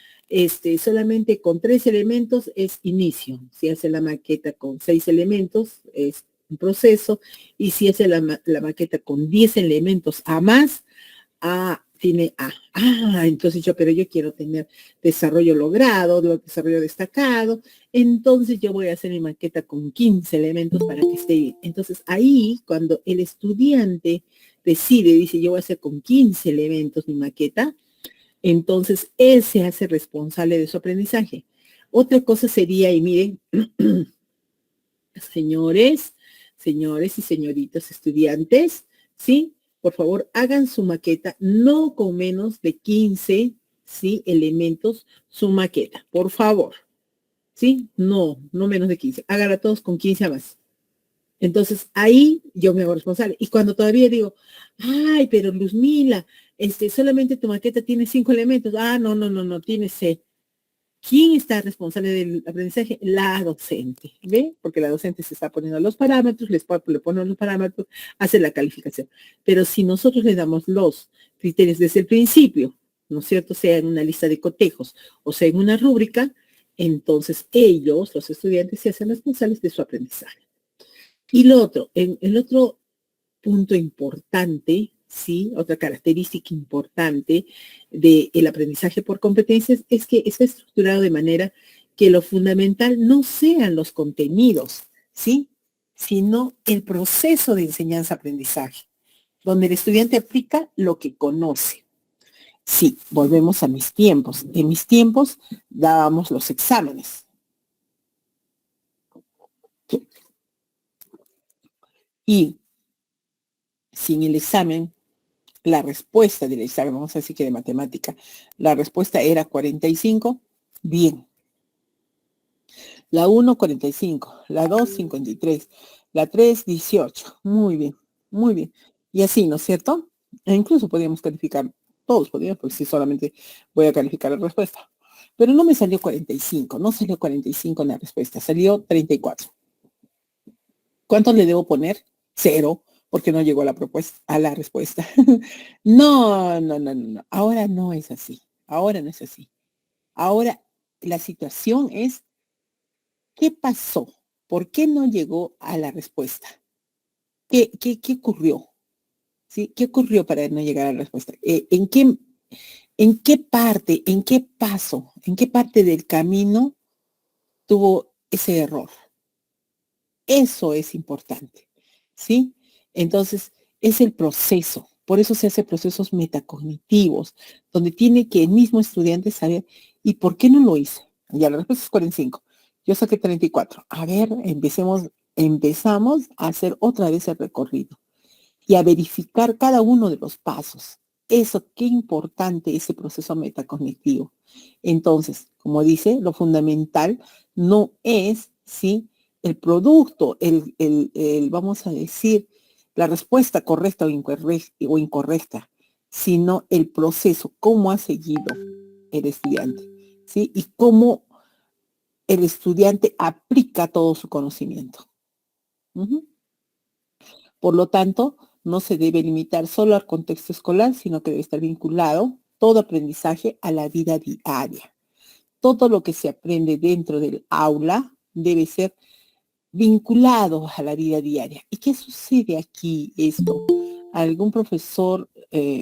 solamente con 3 elementos es inicio, si hace la maqueta con 6 elementos es un proceso, y si hace la maqueta con 10 elementos a más, tiene A. Entonces yo quiero tener desarrollo logrado, desarrollo destacado, entonces yo voy a hacer mi maqueta con 15 elementos para que esté bien. Entonces ahí, cuando el estudiante dice, yo voy a hacer con 15 elementos mi maqueta, entonces él se hace responsable de su aprendizaje. Otra cosa sería, y miren, señores y señoritas estudiantes, ¿sí? Por favor, hagan su maqueta no con menos de 15, ¿sí?, elementos, su maqueta, por favor. ¿Sí? No menos de 15. Háganla todos con 15 a más. Entonces, ahí yo me hago responsable. Y cuando todavía digo, pero Luzmila, solamente tu maqueta tiene 5 elementos. No, tiene 6. ¿Quién está responsable del aprendizaje? La docente, ¿ve? Porque la docente se está poniendo los parámetros, le pone los parámetros, hace la calificación. Pero si nosotros le damos los criterios desde el principio, ¿no es cierto?, sea en una lista de cotejos o sea en una rúbrica, entonces ellos, los estudiantes, se hacen responsables de su aprendizaje. Y el otro punto importante, ¿sí?, otra característica importante del aprendizaje por competencias es que está estructurado de manera que lo fundamental no sean los contenidos, ¿sí? Sino el proceso de enseñanza-aprendizaje, donde el estudiante aplica lo que conoce. Sí, volvemos a mis tiempos. En mis tiempos dábamos los exámenes. Y sin el examen, la respuesta del examen, vamos a decir que de matemática, la respuesta era 45, bien. La 1, 45, la 2, 53, la 3, 18. Muy bien, muy bien. Y así, ¿no es cierto? E incluso podíamos calificar, todos podíamos, porque si solamente voy a calificar la respuesta. Pero no me salió 45, no salió 45 en la respuesta, salió 34. ¿Cuánto le debo poner? 0, porque no llegó a la propuesta, a la respuesta. No, no, no, no, no. Ahora no es así. Ahora no es así. Ahora la situación es, ¿qué pasó? ¿Por qué no llegó a la respuesta? ¿Qué ocurrió? ¿Sí? ¿Qué ocurrió para no llegar a la respuesta? ¿En qué parte, en qué paso, en qué parte del camino tuvo ese error? Eso es importante, ¿sí? Entonces, es el proceso. Por eso se hace procesos metacognitivos, donde tiene que el mismo estudiante saber, ¿y por qué no lo hice? Ya la respuesta es 45. Yo saqué 34. A ver, empezamos a hacer otra vez el recorrido y a verificar cada uno de los pasos. Eso, qué importante ese proceso metacognitivo. Entonces, como dice, lo fundamental no es, ¿sí?, el producto, vamos a decir, la respuesta correcta o incorrecta, sino el proceso, cómo ha seguido el estudiante, ¿sí? Y cómo el estudiante aplica todo su conocimiento. Por lo tanto, no se debe limitar solo al contexto escolar, sino que debe estar vinculado todo aprendizaje a la vida diaria. Todo lo que se aprende dentro del aula debe ser vinculado a la vida diaria. ¿Y qué sucede aquí esto? Algún profesor,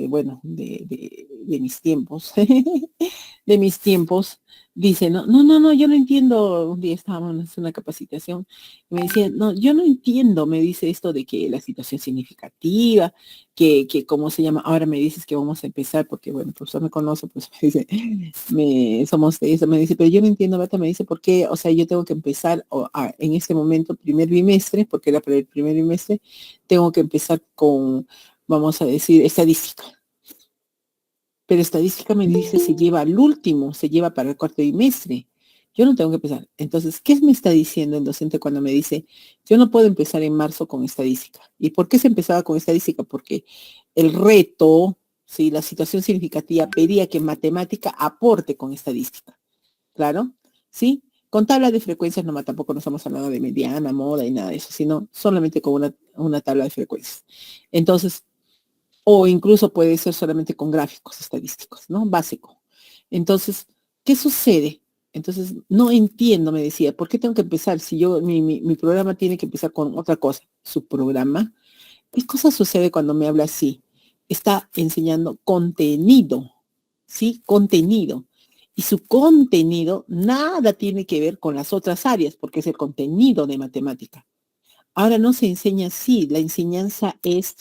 bueno, de mis tiempos, de mis tiempos, dice, no, yo no entiendo. Un día estábamos en una capacitación y me decía, no, yo no entiendo, me dice esto de que la situación significativa, que cómo se llama, ahora me dices que vamos a empezar, porque bueno, el profesor me conoce, pues me dice, somos de eso, me dice, pero yo no entiendo, Bata, me dice, ¿por qué? O sea, yo tengo que empezar en este momento, primer bimestre, porque era para el primer bimestre, tengo que empezar con, vamos a decir, estadística. Pero estadística me dice se lleva al último, se lleva para el cuarto bimestre. Yo no tengo que empezar. Entonces, ¿qué me está diciendo el docente cuando me dice, yo no puedo empezar en marzo con estadística? ¿Y por qué se empezaba con estadística? Porque el reto, ¿sí?, la situación significativa pedía que matemática aporte con estadística. Claro, ¿sí? Con tabla de frecuencias nomás, tampoco nos estamos hablando de mediana, moda y nada de eso, sino solamente con una tabla de frecuencias. Entonces, o incluso puede ser solamente con gráficos estadísticos, ¿no? Básico. Entonces, ¿qué sucede? Entonces, no entiendo, me decía, ¿por qué tengo que empezar si mi programa tiene que empezar con otra cosa? Su programa. ¿Qué cosa sucede cuando me habla así? Está enseñando contenido, ¿sí? Contenido. Y su contenido nada tiene que ver con las otras áreas, porque es el contenido de matemática. Ahora no se enseña así, la enseñanza es,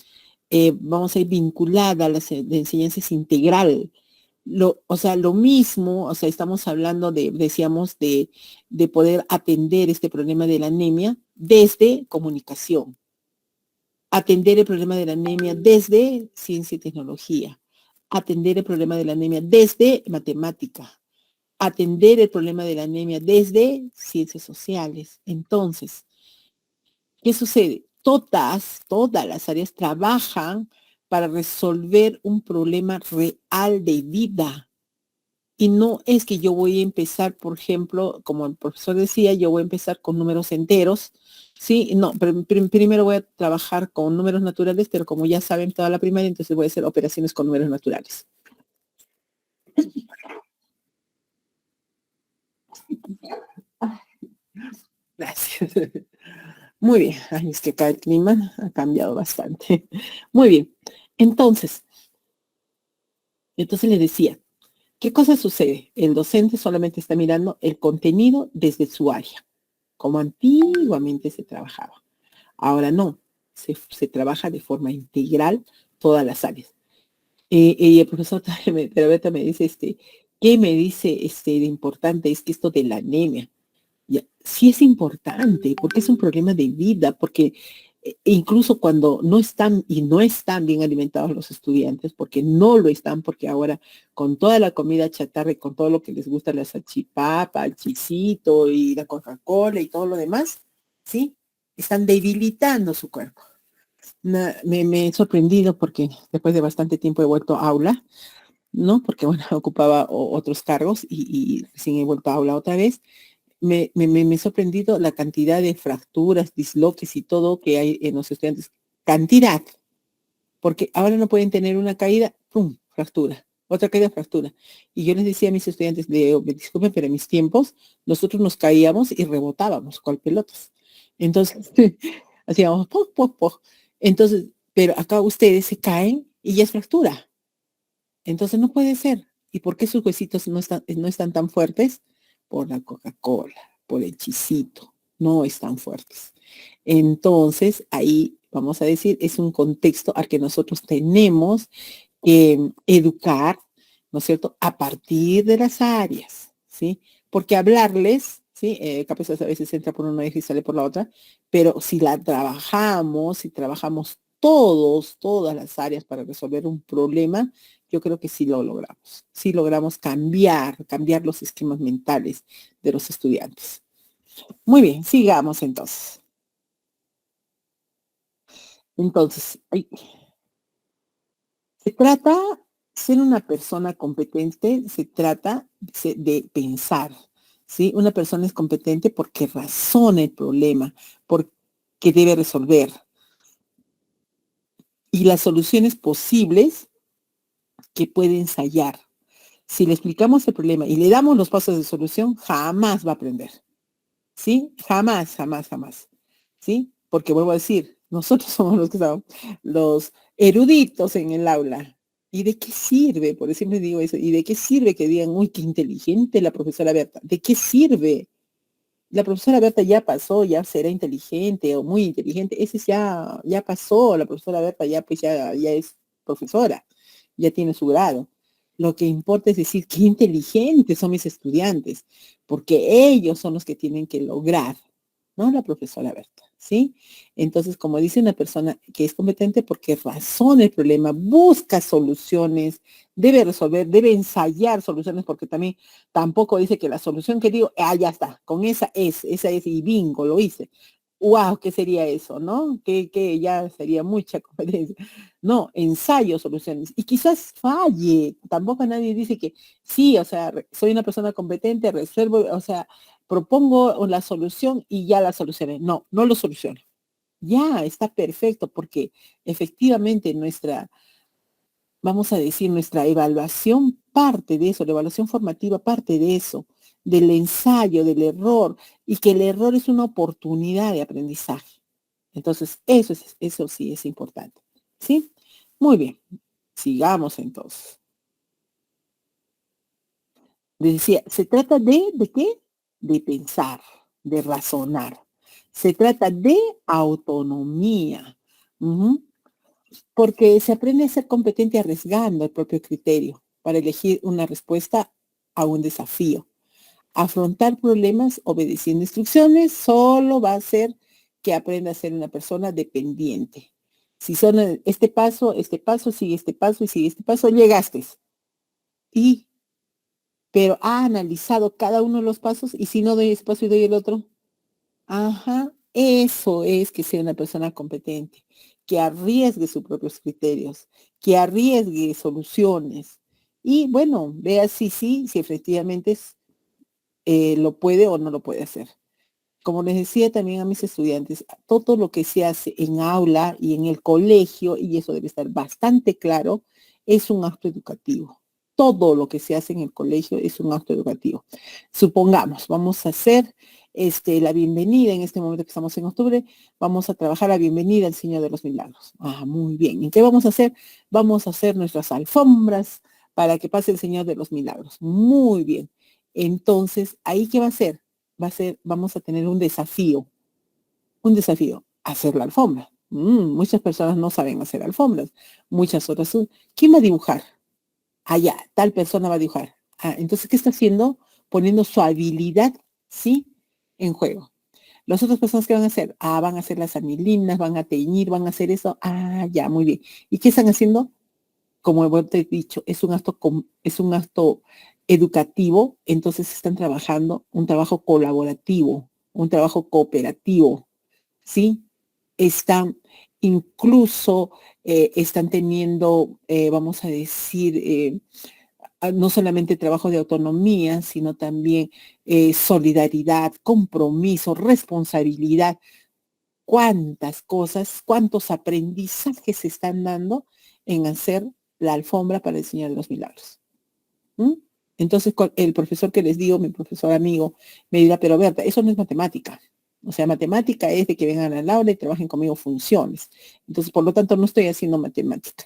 vamos a ir vinculada, la enseñanza es integral. O sea, lo mismo, o sea, estamos hablando decíamos, de poder atender este problema de la anemia desde comunicación, atender el problema de la anemia desde ciencia y tecnología, atender el problema de la anemia desde matemática, atender el problema de la anemia desde ciencias sociales. Entonces, ¿qué sucede? Todas las áreas trabajan para resolver un problema real de vida. Y no es que yo voy a empezar, por ejemplo, como el profesor decía, yo voy a empezar con números enteros, ¿sí? No, pero primero voy a trabajar con números naturales, pero como ya saben toda la primaria, entonces voy a hacer operaciones con números naturales. Gracias. Muy bien. Ay, es que acá el clima ha cambiado bastante. Muy bien. Entonces le decía, ¿Qué cosa sucede? El docente solamente está mirando el contenido desde su área, como antiguamente se trabajaba. Ahora no, se trabaja de forma integral todas las áreas. Y el profesor Terapeuta me dice, ¿qué me dice de importante? Es que esto de la anemia, ya, sí es importante, porque es un problema de vida, porque incluso cuando no están bien alimentados los estudiantes, porque no lo están, porque ahora con toda la comida chatarra y con todo lo que les gusta, la salchipapa, el chisito y la Coca-Cola y todo lo demás, ¿sí? Están debilitando su cuerpo. Me he sorprendido porque después de bastante tiempo he vuelto a aula, ¿no? Porque, bueno, ocupaba otros cargos y recién he vuelto a aula otra vez. Me he sorprendido la cantidad de fracturas, disloques y todo que hay en los estudiantes. Cantidad, porque ahora no pueden tener una caída, ¡pum!, fractura. Otra caída, fractura. Y yo les decía a mis estudiantes, disculpen, pero en mis tiempos, nosotros nos caíamos y rebotábamos con pelotas. Entonces, hacíamos poc, poc, poc. Entonces, pero acá ustedes se caen y ya es fractura. Entonces no puede ser. ¿Y por qué sus huesitos no están tan fuertes? Por la Coca-Cola, por el chisito, no están fuertes. Entonces, ahí vamos a decir, es un contexto al que nosotros tenemos que educar, ¿no es cierto?, a partir de las áreas, ¿sí? Porque hablarles, ¿sí? Capaz a veces entra por una oreja y sale por la otra, pero si si trabajamos todas las áreas para resolver un problema, yo creo que sí lo logramos. Sí logramos cambiar los esquemas mentales de los estudiantes. Muy bien, sigamos entonces. Entonces, se trata, ser una persona competente, se trata de pensar, ¿sí? Una persona es competente porque razona el problema, porque debe resolver. Y las soluciones posibles que puede ensayar. Si le explicamos el problema y le damos los pasos de solución, jamás va a aprender. ¿Sí? Jamás, jamás, jamás. ¿Sí? Porque vuelvo a decir, nosotros somos los que estamos, los eruditos en el aula. ¿Y de qué sirve? Por eso siempre digo eso. ¿Y de qué sirve que digan, uy, qué inteligente la profesora Berta? ¿De qué sirve? La profesora Berta ya pasó, ya será inteligente o muy inteligente. Ese ya pasó. La profesora Berta ya es profesora, ya tiene su grado. Lo que importa es decir, qué inteligentes son mis estudiantes, porque ellos son los que tienen que lograr, no la profesora Berta, ¿sí? Entonces, como dice una persona que es competente porque razona el problema, busca soluciones, debe resolver, debe ensayar soluciones, porque también tampoco dice que la solución que digo, ya está, con esa es, y bingo, lo hice. Wow, ¿qué sería eso, no? Que ya sería mucha competencia. No, ensayo soluciones. Y quizás falle. Tampoco nadie dice que sí, o sea, soy una persona competente, resuelvo, o sea, propongo la solución y ya la solucioné. No, no lo soluciono. Ya está perfecto porque efectivamente vamos a decir, nuestra evaluación parte de eso, la evaluación formativa parte de eso, del ensayo, del error, y que el error es una oportunidad de aprendizaje. Entonces, eso sí es importante. ¿Sí? Muy bien. Sigamos entonces. Decía, se trata ¿de qué? De pensar, de razonar. Se trata de autonomía. Porque se aprende a ser competente arriesgando el propio criterio para elegir una respuesta a un desafío. Afrontar problemas obedeciendo instrucciones solo va a hacer que aprenda a ser una persona dependiente. Si son este paso, sigue este paso y sigue este paso, llegaste. Pero ha analizado cada uno de los pasos y si no doy ese paso y doy el otro. Ajá, eso es que sea una persona competente, que arriesgue sus propios criterios, que arriesgue soluciones y bueno, vea si efectivamente lo puede o no lo puede hacer. Como les decía también a mis estudiantes, todo lo que se hace en aula y en el colegio, y eso debe estar bastante claro, es un acto educativo. Todo lo que se hace en el colegio es un acto educativo. Supongamos, vamos a hacer la bienvenida, en este momento que estamos en octubre, vamos a trabajar la bienvenida al Señor de los Milagros. Muy bien. ¿Y qué vamos a hacer? Vamos a hacer nuestras alfombras, para que pase el Señor de los Milagros. Muy bien. Entonces, ¿ahí qué va a ser? Vamos a tener un desafío, hacer la alfombra. Muchas personas no saben hacer alfombras, muchas otras. ¿Quién va a dibujar? Allá, tal persona va a dibujar. Entonces, ¿qué está haciendo? Poniendo su habilidad, ¿sí? En juego. Las otras personas, ¿qué van a hacer? Van a hacer las anilinas, van a teñir, van a hacer eso. Ya, muy bien. ¿Y qué están haciendo? Como te he dicho, es un acto educativo, entonces están trabajando un trabajo colaborativo, un trabajo cooperativo, ¿sí? Están incluso, están teniendo, vamos a decir, no solamente trabajo de autonomía, sino también solidaridad, compromiso, responsabilidad. ¿Cuántas cosas, cuántos aprendizajes se están dando en hacer la alfombra para el Señor de los Milagros? ¿Mm? Entonces, el profesor que les digo, mi profesor amigo, me dirá, pero Berta, eso no es matemática. O sea, matemática es de que vengan a la aula y trabajen conmigo funciones. Entonces, por lo tanto, no estoy haciendo matemática.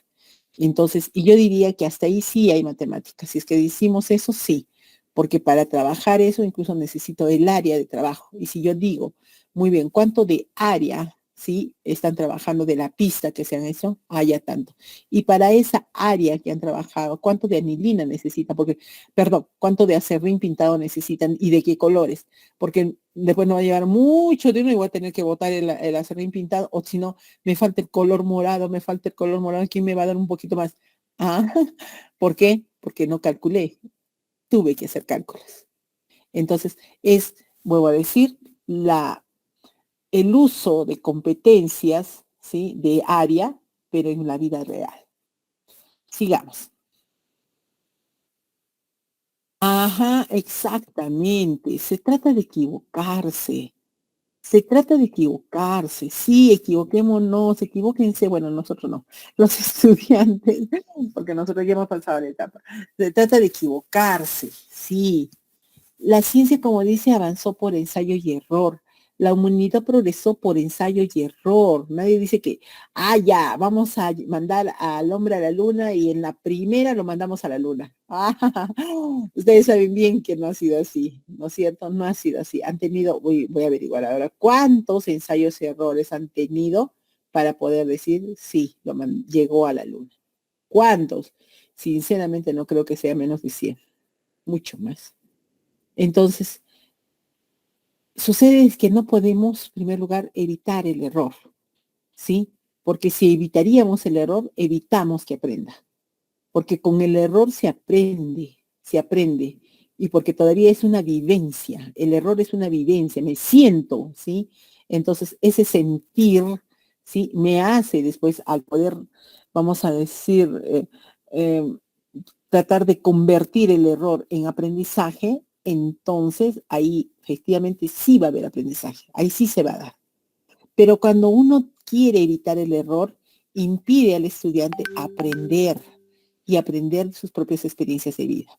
Entonces, y yo diría que hasta ahí sí hay matemática. Si es que decimos eso, sí. Porque para trabajar eso incluso necesito el área de trabajo. Y si yo digo, muy bien, ¿cuánto de área, sí, están trabajando de la pista que se han hecho? Ya tanto. Y para esa área que han trabajado, ¿cuánto de anilina necesitan? Porque, perdón, ¿cuánto de acerrín pintado necesitan y de qué colores? Porque después no va a llevar mucho dinero y voy a tener que botar el acerrín pintado, o si no, me falta el color morado, ¿quién me va a dar un poquito más? Ah, ¿por qué? Porque no calculé, tuve que hacer cálculos. Entonces, vuelvo a decir, el uso de competencias, ¿sí? De área, pero en la vida real. Sigamos. Ajá, exactamente. Se trata de equivocarse. Se trata de equivocarse. Sí, equivoquémonos, equivóquense. Bueno, nosotros no. Los estudiantes, porque nosotros ya hemos pasado la etapa. Se trata de equivocarse. Sí. La ciencia, como dice, avanzó por ensayo y error. La humanidad progresó por ensayo y error. Nadie dice que, ya, vamos a mandar al hombre a la luna y en la primera lo mandamos a la luna. Ustedes saben bien que no ha sido así, ¿no es cierto? No ha sido así. Han tenido, voy a averiguar ahora, ¿cuántos ensayos y errores han tenido para poder decir, sí, llegó a la luna? ¿Cuántos? Sinceramente no creo que sea menos de 100, mucho más. Entonces, sucede que no podemos, en primer lugar, evitar el error, ¿sí? Porque si evitaríamos el error, evitamos que aprenda. Porque con el error se aprende. Y porque todavía es una vivencia, el error es una vivencia, me siento, ¿sí? Entonces, ese sentir, ¿sí? Me hace después al poder, vamos a decir, tratar de convertir el error en aprendizaje, entonces ahí efectivamente sí va a haber aprendizaje, ahí sí se va a dar. Pero cuando uno quiere evitar el error, impide al estudiante aprender y aprender sus propias experiencias de vida.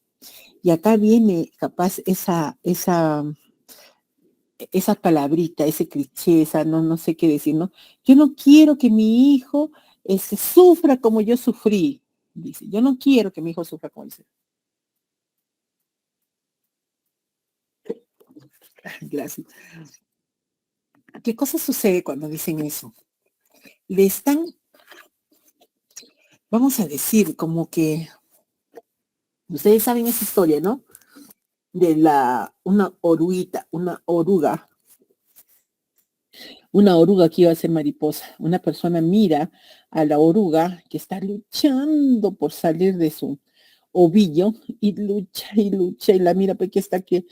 Y acá viene capaz esa palabrita, ese cliché, no sé qué decir, ¿no? Yo no quiero que mi hijo sufra como yo sufrí, dice. Yo no quiero que mi hijo sufra como yo sufrí. Gracias. ¿Qué cosa sucede cuando dicen eso? Le están, vamos a decir, como que, ustedes saben esa historia, ¿no? De una oruga que iba a ser mariposa. Una persona mira a la oruga que está luchando por salir de su ovillo y lucha y la mira porque está que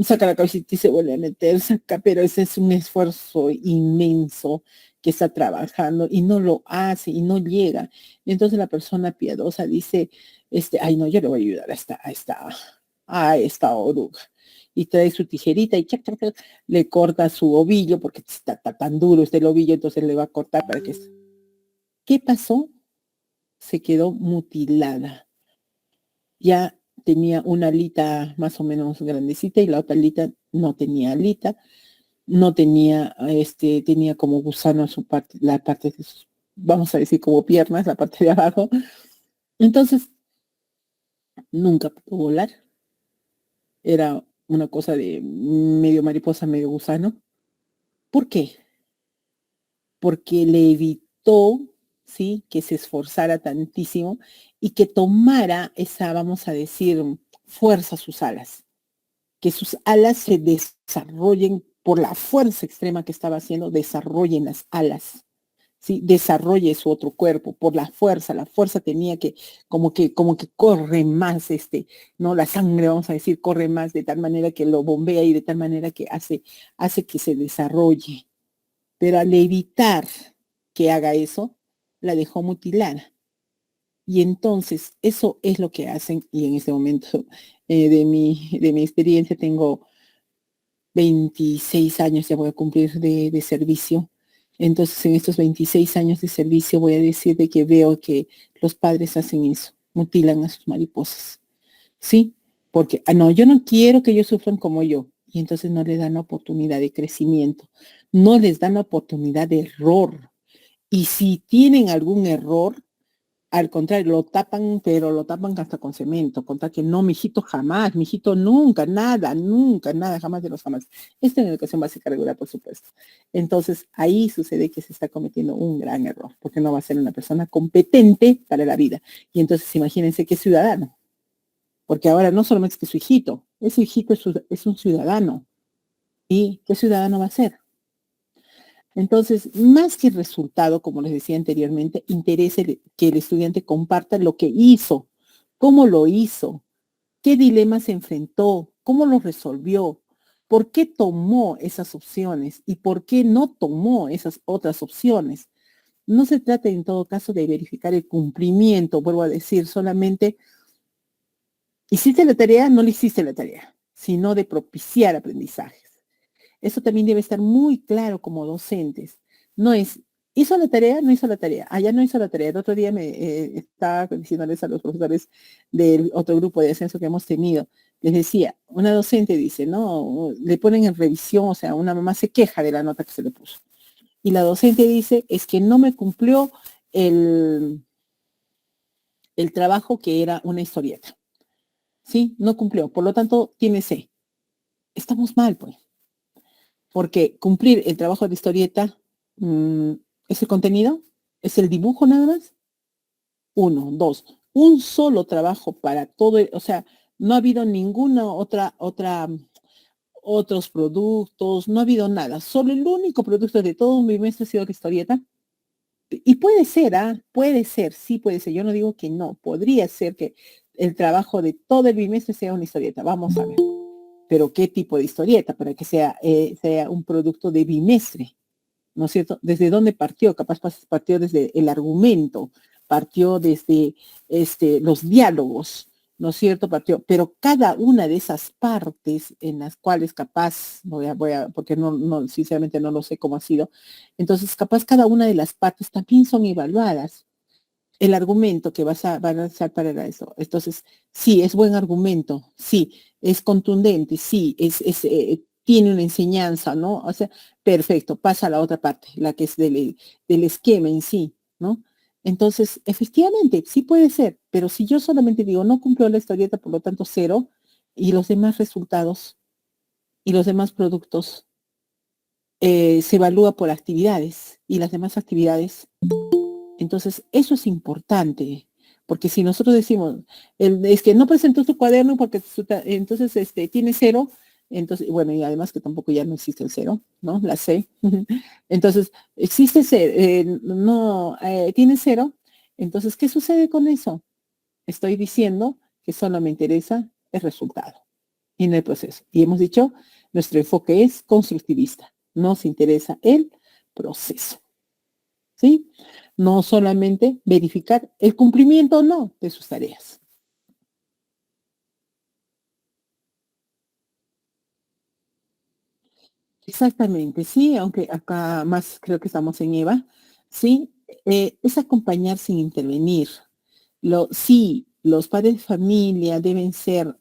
saca la cabecita y se vuelve a meter, pero ese es un esfuerzo inmenso que está trabajando y no lo hace y no llega. Y entonces la persona piadosa dice, ay no, yo le voy a ayudar a esta oruga. Y trae su tijerita y le corta su ovillo porque está tan duro el ovillo, entonces le va a cortar para que... ¿Qué pasó? Se quedó mutilada. Ya tenía una alita más o menos grandecita y la otra alita no tenía alita, no tenía, tenía como gusano su parte, la parte de sus, vamos a decir como piernas, la parte de abajo. Entonces, nunca pudo volar. Era una cosa de medio mariposa, medio gusano. ¿Por qué? Porque le evitó, ¿sí?, que se esforzara tantísimo y que tomara esa, vamos a decir, fuerza a sus alas, que sus alas se desarrollen por la fuerza extrema que estaba haciendo, desarrollen las alas, ¿sí? Desarrolle su otro cuerpo por la fuerza tenía que, como que corre más, no, la sangre, vamos a decir, corre más de tal manera que lo bombea y de tal manera que hace que se desarrolle. Pero al evitar que haga eso, la dejó mutilada. Y entonces eso es lo que hacen, y en este momento de mi experiencia tengo 26 años, ya voy a cumplir de servicio. Entonces en estos 26 años de servicio voy a decir de que veo que los padres hacen eso, mutilan a sus mariposas. ¿Sí? Porque, no, yo no quiero que ellos sufran como yo. Y entonces no les dan la oportunidad de crecimiento, no les dan la oportunidad de error. Y si tienen algún error, al contrario, lo tapan, pero lo tapan hasta con cemento, contar que no, mijito jamás, mijito nunca, nada, nunca, nada, jamás de los jamás. Esto en educación básica regular, por supuesto. Entonces, ahí sucede que se está cometiendo un gran error, porque no va a ser una persona competente para la vida. Y entonces, imagínense qué ciudadano, porque ahora no solamente es que su hijito, ese hijito es un ciudadano. ¿Y qué ciudadano va a ser? Entonces, más que el resultado, como les decía anteriormente, interesa que el estudiante comparta lo que hizo, cómo lo hizo, qué dilemas se enfrentó, cómo lo resolvió, por qué tomó esas opciones y por qué no tomó esas otras opciones. No se trata en todo caso de verificar el cumplimiento, vuelvo a decir, solamente hiciste la tarea, no le hiciste la tarea, sino de propiciar aprendizajes. Eso también debe estar muy claro como docentes. No es, hizo la tarea, no hizo la tarea. Allá no hizo la tarea. El otro día me estaba diciéndoles a los profesores del otro grupo de ascenso que hemos tenido. Les decía, una docente dice, no, le ponen en revisión, o sea, una mamá se queja de la nota que se le puso. Y la docente dice, es que no me cumplió el, el trabajo que era una historieta. ¿Sí? No cumplió. Por lo tanto, tiene C. Estamos mal, pues. Porque cumplir el trabajo de historieta es el contenido, es el dibujo nada más. Uno, dos, un solo trabajo para todo, o sea, no ha habido ninguna otros productos, no ha habido nada. Solo el único producto de todo un bimestre ha sido la historieta. Y puede ser, puede ser, sí puede ser. Yo no digo que no, podría ser que el trabajo de todo el bimestre sea una historieta. Vamos a ver. Pero ¿qué tipo de historieta? Para que sea un producto de bimestre, ¿no es cierto? ¿Desde dónde partió? Capaz partió desde el argumento, partió desde los diálogos, ¿no es cierto? Partió, pero cada una de esas partes en las cuales capaz, porque sinceramente no lo sé cómo ha sido, entonces capaz cada una de las partes también son evaluadas. El argumento que van a usar para eso. Entonces, sí, es buen argumento, sí, es contundente, sí, tiene una enseñanza, ¿no? O sea, perfecto, pasa a la otra parte, la que es del esquema en sí, ¿no? Entonces, efectivamente, sí puede ser, pero si yo solamente digo, no cumplió la historieta, por lo tanto, cero, y los demás resultados y los demás productos se evalúa por actividades, y las demás actividades entonces, eso es importante, porque si nosotros decimos, es que no presentó su cuaderno porque entonces tiene cero, entonces, bueno, y además que tampoco ya no existe el cero, ¿no? La C. Entonces, existe cero, no, tiene cero, entonces, ¿qué sucede con eso? Estoy diciendo que solo me interesa el resultado y no el proceso. Y hemos dicho, nuestro enfoque es constructivista, nos interesa el proceso. ¿Sí? No solamente verificar el cumplimiento o no de sus tareas. Exactamente, sí, aunque acá más creo que estamos en EVA, sí, es acompañar sin intervenir. Sí, los padres de familia deben ser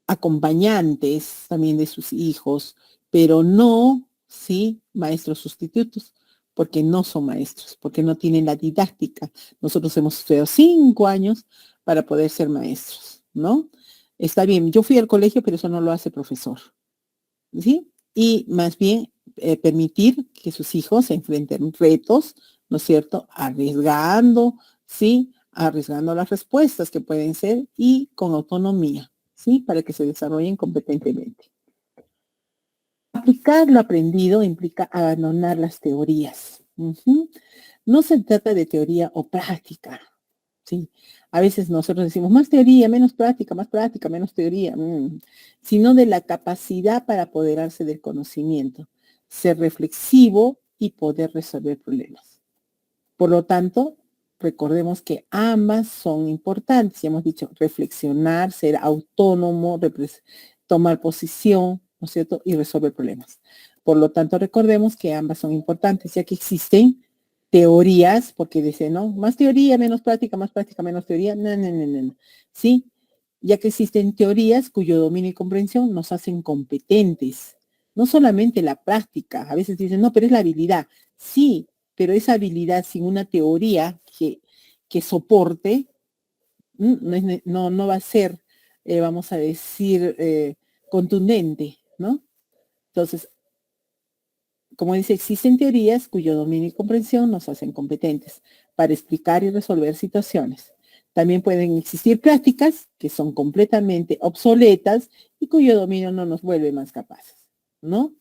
acompañantes también de sus hijos, pero no, sí, maestros sustitutos, porque no son maestros, porque no tienen la didáctica. Nosotros hemos estudiado 5 años para poder ser maestros. ¿no? Está bien, yo fui al colegio, pero eso no lo hace profesor, ¿sí? Y más bien permitir que sus hijos se enfrenten retos, ¿no es cierto? Arriesgando, ¿sí? Arriesgando las respuestas que pueden ser y con autonomía, ¿sí? Para que se desarrollen competentemente. Aplicar lo aprendido implica abandonar las teorías. No se trata de teoría o práctica, ¿sí? A veces nosotros decimos más teoría, menos práctica, menos teoría, sino de la capacidad para apoderarse del conocimiento, ser reflexivo y poder resolver problemas. Por lo tanto, recordemos que ambas son importantes. Ya hemos dicho, reflexionar, ser autónomo, tomar posición, ¿no es cierto? Y resolver problemas. Por lo tanto, recordemos que ambas son importantes, ya que existen teorías, porque dicen, ¿no? Más teoría, menos práctica, menos teoría. No, no, no, no. Sí, ya que existen teorías cuyo dominio y comprensión nos hacen competentes. No solamente la práctica, a veces dicen, no, pero es la habilidad. Sí, pero esa habilidad sin una teoría que soporte, no va a ser, vamos a decir, contundente, ¿no? Entonces, como dice, existen teorías cuyo dominio y comprensión nos hacen competentes para explicar y resolver situaciones. También pueden existir prácticas que son completamente obsoletas y cuyo dominio no nos vuelve más capaces, ¿no?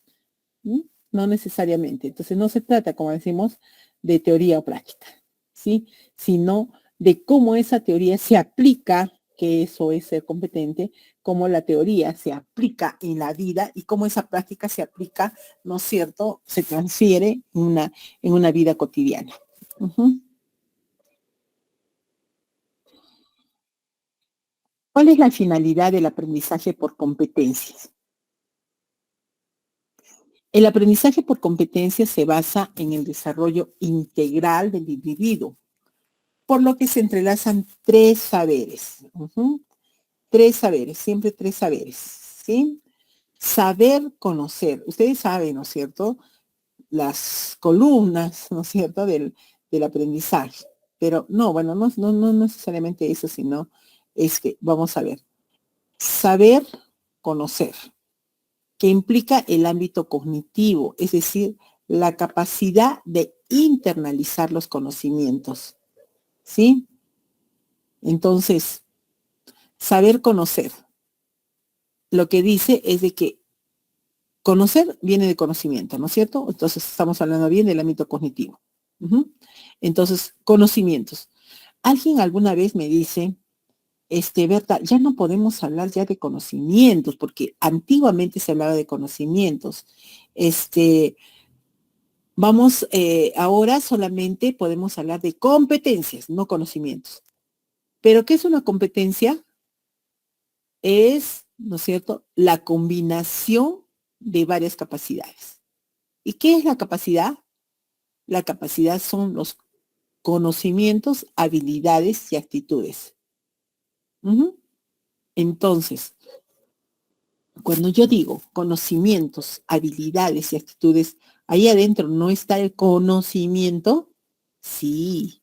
No necesariamente. Entonces no se trata, como decimos, de teoría o práctica, ¿sí? Sino de cómo esa teoría se aplica, que eso es ser competente, cómo la teoría se aplica en la vida y cómo esa práctica se aplica, ¿no es cierto?, se transfiere en una vida cotidiana. ¿Cuál es la finalidad del aprendizaje por competencias? El aprendizaje por competencias se basa en el desarrollo integral del individuo, por lo que se entrelazan tres saberes. Tres saberes, siempre tres saberes, ¿sí? Saber conocer. Ustedes saben, ¿no es cierto?, las columnas, ¿no es cierto?, del aprendizaje. Pero no, bueno, no necesariamente eso, sino es que, vamos a ver, saber conocer, que implica el ámbito cognitivo, es decir, la capacidad de internalizar los conocimientos, ¿sí? Entonces, saber conocer, lo que dice es de que conocer viene de conocimiento, ¿no es cierto? Entonces, estamos hablando bien del ámbito cognitivo. Entonces, conocimientos. Alguien alguna vez me dice, Berta, ya no podemos hablar ya de conocimientos, porque antiguamente se hablaba de conocimientos. Vamos, ahora solamente podemos hablar de competencias, no conocimientos. ¿Pero qué es una competencia? Es, ¿no es cierto?, la combinación de varias capacidades. ¿Y qué es la capacidad? La capacidad son los conocimientos, habilidades y actitudes. Entonces, cuando yo digo conocimientos, habilidades y actitudes, ahí adentro no está el conocimiento, sí.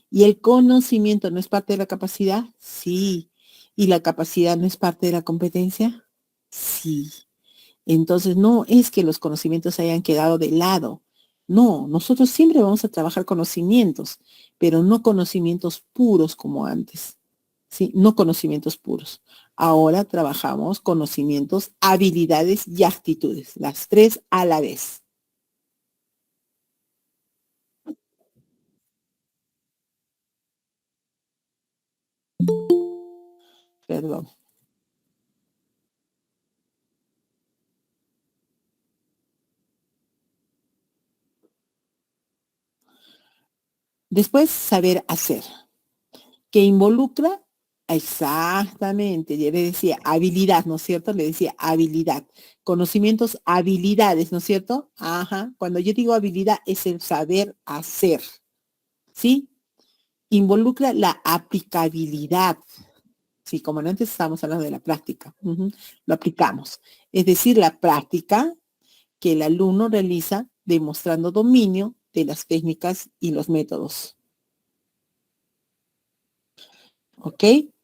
¿Y el conocimiento no es parte de la capacidad? Sí. ¿Y la capacidad no es parte de la competencia? Sí. Entonces, no es que los conocimientos hayan quedado de lado. No, nosotros siempre vamos a trabajar conocimientos, pero no conocimientos puros como antes. ¿Sí? No conocimientos puros. Ahora trabajamos conocimientos, habilidades y actitudes, las tres a la vez. Perdón. Después, saber hacer, que involucra exactamente, ya le decía habilidad, ¿no es cierto? Le decía habilidad, conocimientos, habilidades, ¿no es cierto? Ajá, cuando yo digo habilidad es el saber hacer, ¿sí? Involucra la aplicabilidad, sí, como antes estábamos hablando de la práctica, lo aplicamos, es decir, la práctica que el alumno realiza demostrando dominio de las técnicas y los métodos. ¿Ok?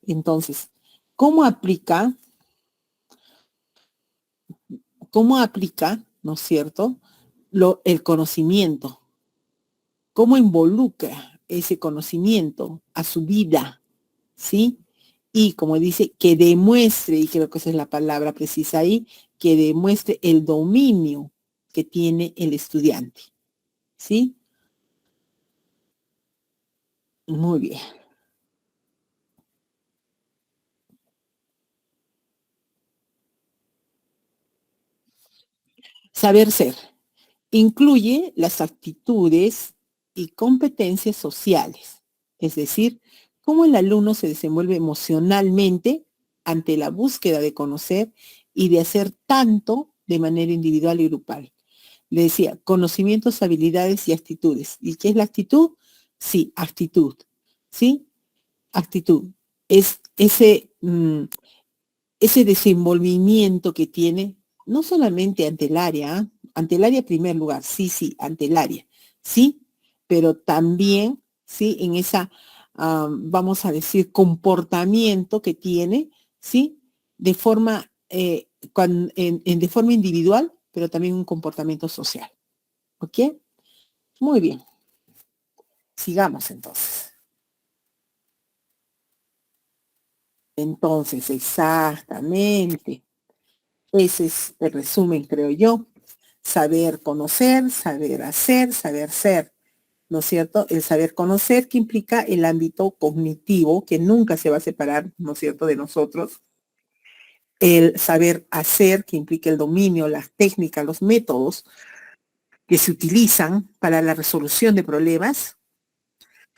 Entonces, ¿Cómo aplica, ¿no es cierto?, el conocimiento? ¿Cómo involucra ese conocimiento a su vida? ¿Sí? Y como dice, que demuestre, y creo que esa es la palabra precisa ahí, que demuestre el dominio que tiene el estudiante. ¿Sí? Muy bien. Saber ser. Incluye las actitudes y competencias sociales, es decir, cómo el alumno se desenvuelve emocionalmente ante la búsqueda de conocer y de hacer tanto de manera individual y grupal. Le decía, conocimientos, habilidades y actitudes. ¿Y qué es la actitud? Sí, actitud. ¿Sí? Actitud. Es ese desenvolvimiento que tiene, no solamente ante el área, ¿eh? Ante el área en primer lugar, sí, ante el área, sí, pero también, sí, en esa, vamos a decir, comportamiento que tiene, sí, de forma, de forma individual, pero también un comportamiento social. ¿Ok? Muy bien. Sigamos entonces. Entonces, exactamente. Ese es el resumen, creo yo. Saber conocer, saber hacer, saber ser, ¿no es cierto? El saber conocer que implica el ámbito cognitivo, que nunca se va a separar, ¿no es cierto?, de nosotros. El saber hacer, que implica el dominio, las técnicas, los métodos que se utilizan para la resolución de problemas.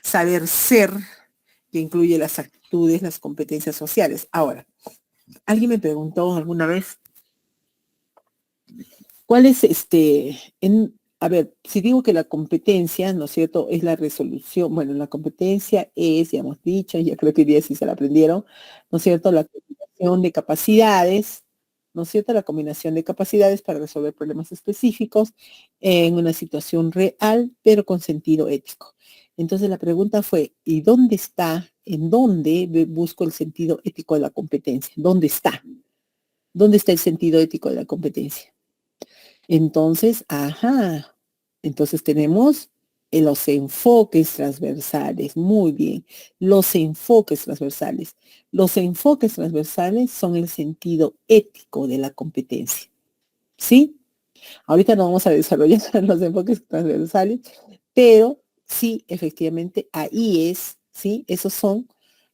Saber ser, que incluye las actitudes, las competencias sociales. Ahora, alguien me preguntó alguna vez, ¿cuál es a ver, si digo que la competencia, ¿no es cierto?, es la resolución, bueno, la competencia es, ya hemos dicho, ya creo que ya sí se la aprendieron, ¿no es cierto?, la combinación de capacidades, ¿no es cierto?, la combinación de capacidades para resolver problemas específicos en una situación real, pero con sentido ético. Entonces la pregunta fue, ¿y dónde está, en dónde busco el sentido ético de la competencia? ¿Dónde está? ¿Dónde está el sentido ético de la competencia? Entonces, entonces tenemos los enfoques transversales, muy bien, los enfoques transversales. Los enfoques transversales son el sentido ético de la competencia, ¿sí? Ahorita no vamos a desarrollar los enfoques transversales, pero sí, efectivamente, ahí es, ¿sí? Esos son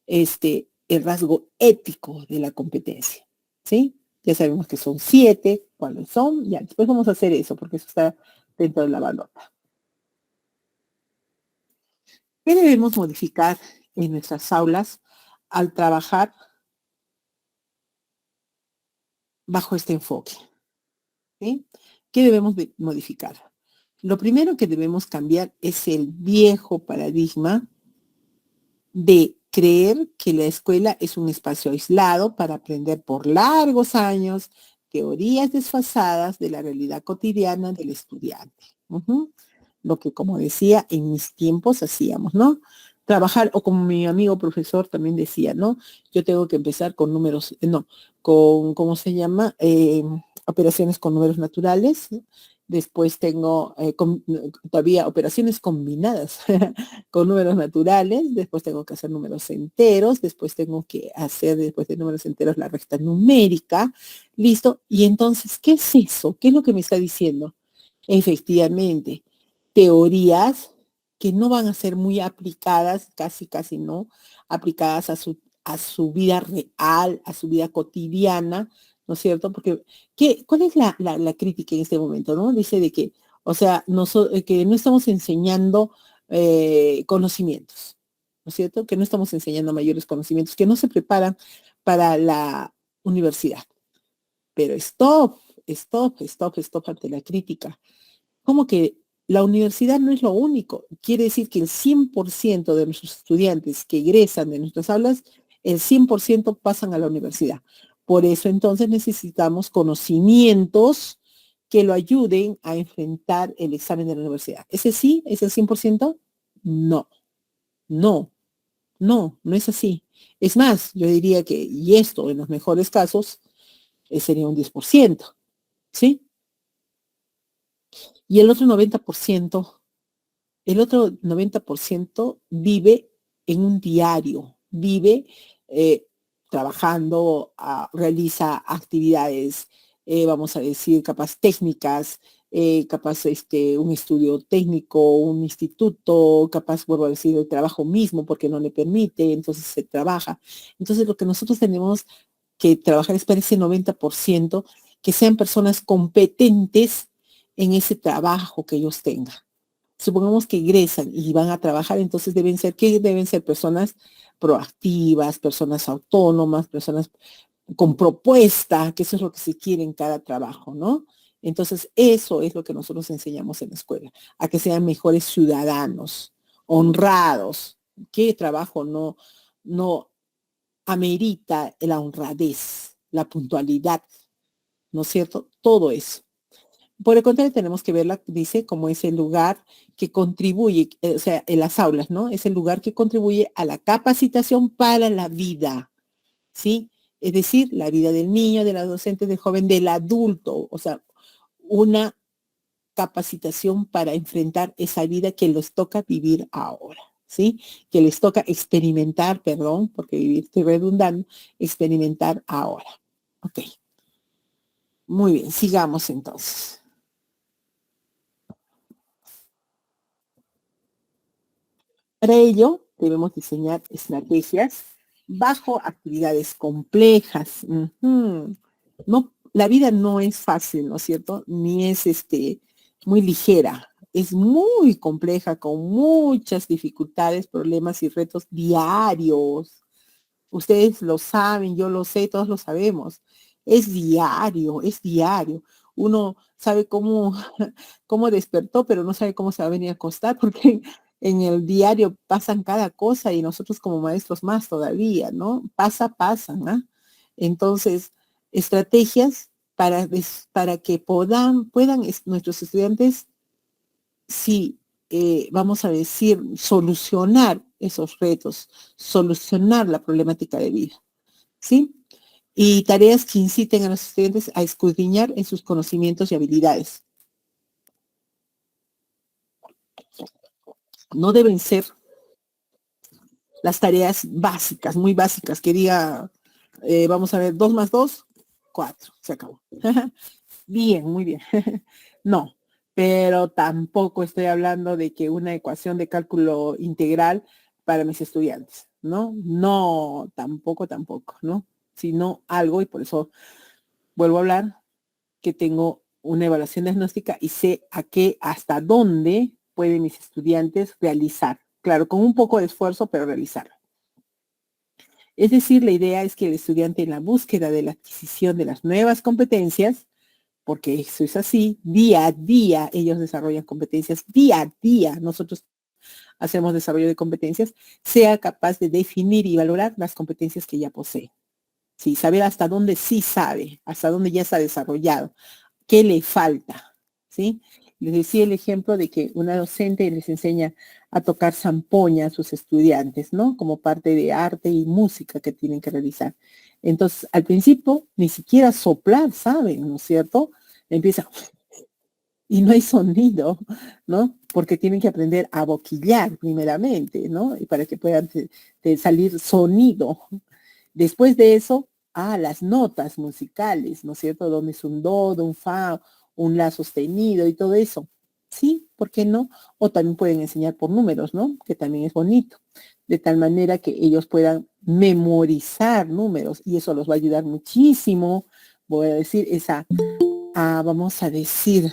el rasgo ético de la competencia, ¿sí? Ya sabemos que son 7, cuáles son, ya, después vamos a hacer eso, porque eso está dentro de la balota. ¿Qué debemos modificar en nuestras aulas al trabajar bajo este enfoque? ¿Sí? ¿Qué debemos modificar? Lo primero que debemos cambiar es el viejo paradigma de creer que la escuela es un espacio aislado para aprender por largos años teorías desfasadas de la realidad cotidiana del estudiante. Lo que, como decía, en mis tiempos hacíamos, ¿no? Trabajar, o como mi amigo profesor también decía, ¿no? Yo tengo que empezar con números, no, con, ¿cómo se llama? Operaciones con números naturales. ¿No? Después tengo todavía operaciones combinadas con números naturales, después tengo que hacer números enteros, después tengo que hacer, después de números enteros, la recta numérica, listo. Y entonces, ¿qué es eso? ¿Qué es lo que me está diciendo? Efectivamente, teorías que no van a ser muy aplicadas, casi no, aplicadas a su vida real, a su vida cotidiana, ¿no es cierto? Porque, ¿cuál es la crítica en este momento, no? Dice de que, o sea, que no estamos enseñando conocimientos, ¿no es cierto? Que no estamos enseñando mayores conocimientos, que no se preparan para la universidad. Pero stop ante la crítica. ¿Cómo que la universidad no es lo único? Quiere decir que el 100% de nuestros estudiantes que egresan de nuestras aulas, el 100% pasan a la universidad. Por eso entonces necesitamos conocimientos que lo ayuden a enfrentar el examen de la universidad. ¿Ese sí? ¿Es el 100%? No, no, no es así. Es más, yo diría que, y esto en los mejores casos, sería un 10%, ¿sí? Y el otro 90% vive en un diario, vive eh, trabajando, realiza actividades, vamos a decir, capaz técnicas, capaz un estudio técnico, un instituto, capaz, vuelvo a decir, el trabajo mismo porque no le permite, entonces se trabaja. Entonces lo que nosotros tenemos que trabajar es para ese 90%, que sean personas competentes en ese trabajo que ellos tengan. Supongamos que egresan y van a trabajar, entonces ¿qué deben ser? Personas proactivas, personas autónomas, personas con propuesta, que eso es lo que se quiere en cada trabajo, ¿no? Entonces, eso es lo que nosotros enseñamos en la escuela, a que sean mejores ciudadanos, honrados. ¿Qué trabajo no amerita la honradez, la puntualidad, ¿no es cierto? Todo eso. Por el contrario, tenemos que verla, dice, como es el lugar que contribuye, o sea, en las aulas, ¿no? Es el lugar que contribuye a la capacitación para la vida, ¿sí? Es decir, la vida del niño, del adolescente, del joven, del adulto, o sea, una capacitación para enfrentar esa vida que les toca vivir ahora, ¿sí? Que les toca experimentar, perdón, porque vivir estoy redundando, experimentar ahora. Ok. Muy bien, sigamos entonces. Para ello, debemos diseñar estrategias bajo actividades complejas. No, la vida no es fácil, ¿no es cierto? Ni es muy ligera. Es muy compleja, con muchas dificultades, problemas y retos diarios. Ustedes lo saben, yo lo sé, todos lo sabemos. Es diario, es diario. Uno sabe cómo, cómo despertó, pero no sabe cómo se va a venir a acostar, porque en el diario pasan cada cosa y nosotros como maestros más todavía, ¿no? Pasan, ¿ah? Entonces, estrategias para que puedan nuestros estudiantes, sí, vamos a decir, solucionar esos retos, solucionar la problemática de vida, ¿sí? Y tareas que inciten a los estudiantes a escudriñar en sus conocimientos y habilidades. No deben ser las tareas básicas, muy básicas, que diga, vamos a ver, 2 más 2, 4, se acabó. Bien, muy bien. No, pero tampoco estoy hablando de que una ecuación de cálculo integral para mis estudiantes, ¿no? No, tampoco, ¿no? Sino algo, y por eso vuelvo a hablar, que tengo una evaluación diagnóstica y sé hasta dónde pueden mis estudiantes realizar. Claro, con un poco de esfuerzo, pero realizarlo. Es decir, la idea es que el estudiante en la búsqueda de la adquisición de las nuevas competencias, porque eso es así, día a día ellos desarrollan competencias, día a día nosotros hacemos desarrollo de competencias, sea capaz de definir y valorar las competencias que ya posee. Sí, saber hasta dónde sí sabe, hasta dónde ya está desarrollado, qué le falta, ¿sí? Les decía el ejemplo de que una docente les enseña a tocar zampoña a sus estudiantes, ¿no? Como parte de arte y música que tienen que realizar. Entonces, al principio, ni siquiera soplar, ¿saben? ¿No es cierto? Empieza y no hay sonido, ¿no? Porque tienen que aprender a boquillar primeramente, ¿no? Y para que puedan salir sonido. Después de eso, las notas musicales, ¿no es cierto? Donde es un do, un fa, un la sostenido y todo eso. Sí, ¿por qué no? O también pueden enseñar por números, ¿no? Que también es bonito. De tal manera que ellos puedan memorizar números y eso los va a ayudar muchísimo. Voy a decir vamos a decir,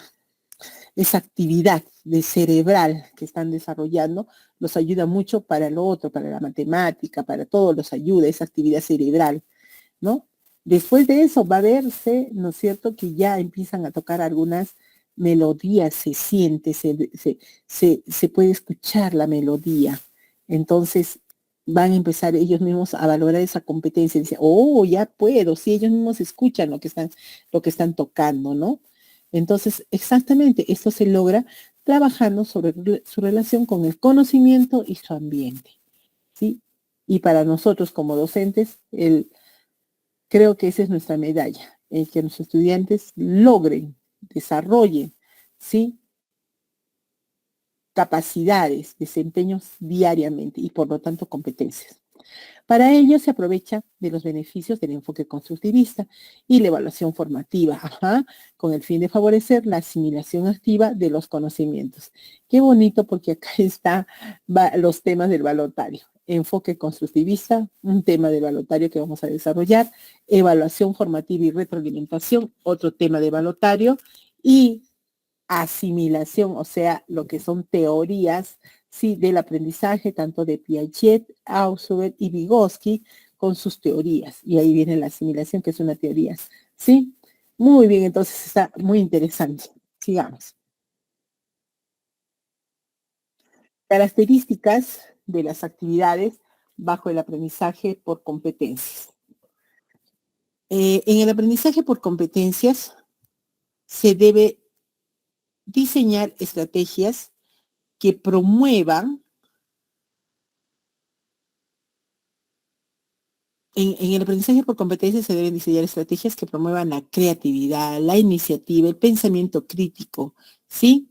esa actividad de cerebral que están desarrollando los ayuda mucho para lo otro, para la matemática, para todo, los ayuda esa actividad cerebral, ¿no? Después de eso va a verse, ¿no es cierto?, que ya empiezan a tocar algunas melodías, se siente, se puede escuchar la melodía. Entonces van a empezar ellos mismos a valorar esa competencia. Dicen, oh, ya puedo, si ellos mismos escuchan lo que están tocando, ¿no? Entonces, exactamente, esto se logra trabajando sobre su relación con el conocimiento y su ambiente, ¿sí? Y para nosotros como docentes, creo que esa es nuestra medalla, el que los estudiantes logren, desarrollen, ¿sí? Capacidades, desempeños diariamente y por lo tanto competencias. Para ello se aprovecha de los beneficios del enfoque constructivista y la evaluación formativa, con el fin de favorecer la asimilación activa de los conocimientos. Qué bonito porque acá está los temas del balotario. Enfoque constructivista, un tema del balotario que vamos a desarrollar, evaluación formativa y retroalimentación, otro tema de balotario, y asimilación, o sea, lo que son teorías, sí, del aprendizaje, tanto de Piaget, Ausubel y Vygotsky, con sus teorías. Y ahí viene la asimilación, que es una teoría, ¿sí? Muy bien, entonces está muy interesante. Sigamos. Características de las actividades bajo el aprendizaje por competencias. En el aprendizaje por competencias se debe diseñar estrategias que promuevan en el aprendizaje por competencias se deben diseñar estrategias que promuevan la creatividad, la iniciativa, el pensamiento crítico, ¿sí?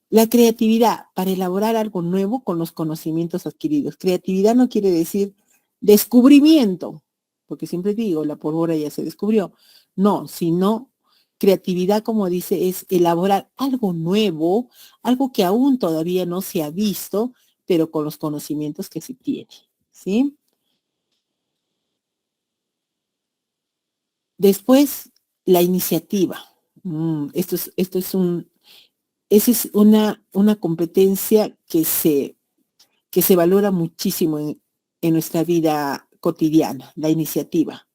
La creatividad para elaborar algo nuevo con los conocimientos adquiridos. Creatividad no quiere decir descubrimiento, porque siempre digo, la pólvora ya se descubrió. No, sino creatividad, como dice, es elaborar algo nuevo, algo que aún todavía no se ha visto, pero con los conocimientos que se tiene, ¿sí? Después, la iniciativa. Esa es una competencia que se valora muchísimo en nuestra vida cotidiana, la iniciativa,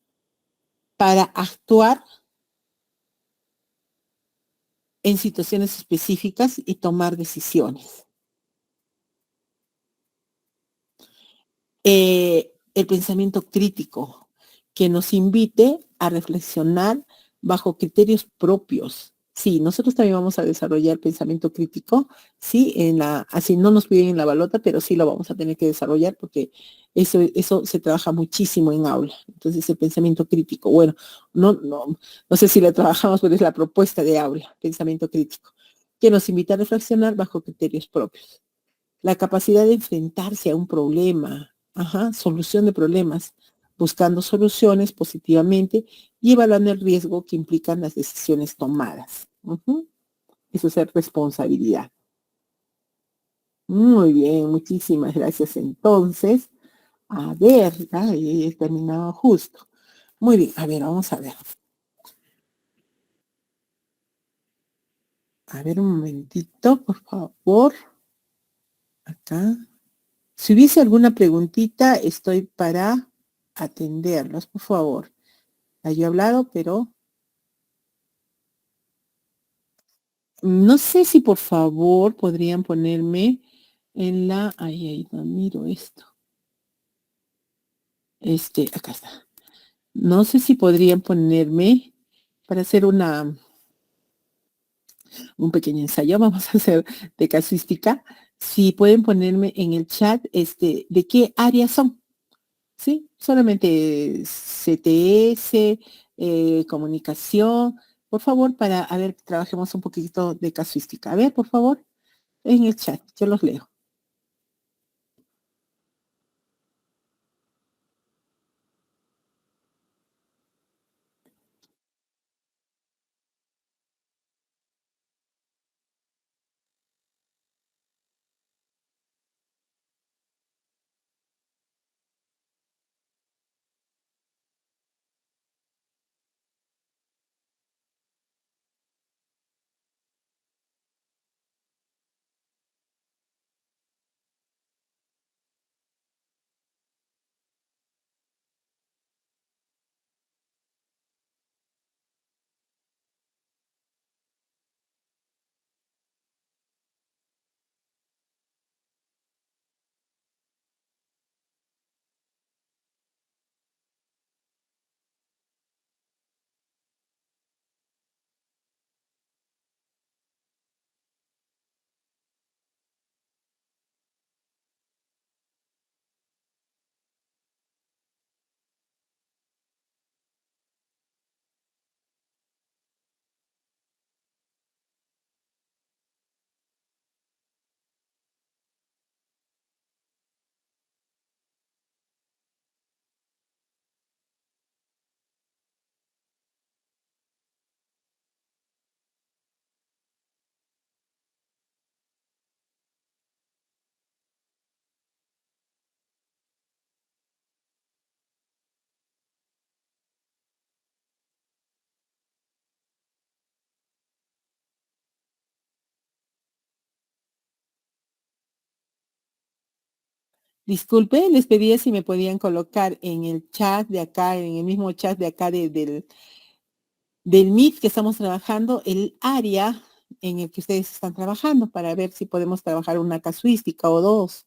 para actuar en situaciones específicas y tomar decisiones. El pensamiento crítico, que nos invite a reflexionar bajo criterios propios. Sí, nosotros también vamos a desarrollar pensamiento crítico, sí, así no nos piden en la balota, pero sí lo vamos a tener que desarrollar porque eso se trabaja muchísimo en aula. Entonces, el pensamiento crítico, bueno, no sé si lo trabajamos, pero es la propuesta de aula, pensamiento crítico, que nos invita a reflexionar bajo criterios propios. La capacidad de enfrentarse a un problema, solución de problemas, buscando soluciones positivamente y evaluando el riesgo que implican las decisiones tomadas. Eso es responsabilidad. Muy bien, muchísimas gracias. Entonces, a ver, he terminado justo. Muy bien, a ver, vamos a ver. A ver un momentito, por favor. Acá. Si hubiese alguna preguntita, estoy para atenderlos, por favor. Yo he hablado, pero no sé si por favor podrían ponerme en ahí, no miro esto. Acá está. No sé si podrían ponerme para hacer un pequeño ensayo, vamos a hacer de casuística. Si pueden ponerme en el chat, de qué áreas son. ¿Sí? Solamente CTS, comunicación, por favor, a ver, trabajemos un poquito de casuística. A ver, por favor, en el chat, yo los leo. Disculpe, les pedía si me podían colocar en el chat de acá, en el mismo chat de acá del Meet que estamos trabajando, el área en el que ustedes están trabajando para ver si podemos trabajar una casuística o dos.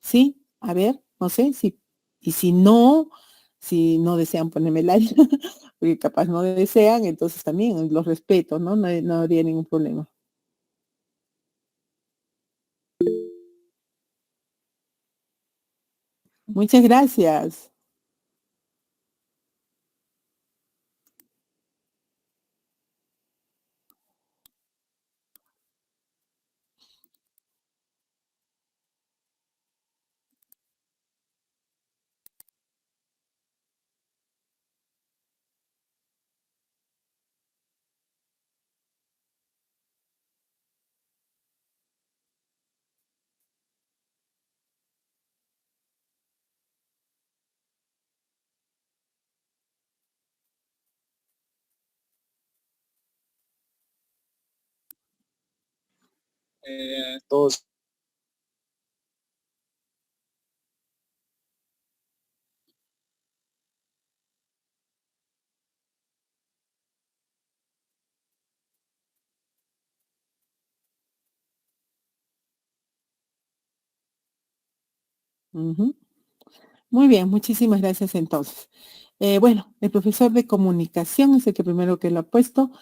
¿Sí? A ver, no sé si, y si no desean ponerme el área, porque capaz no desean, entonces también los respeto, ¿no? No, no habría ningún problema. Muchas gracias. Todos. Ujú. Muy bien, muchísimas gracias entonces. Bueno, el profesor de comunicación es el que primero que lo ha puesto.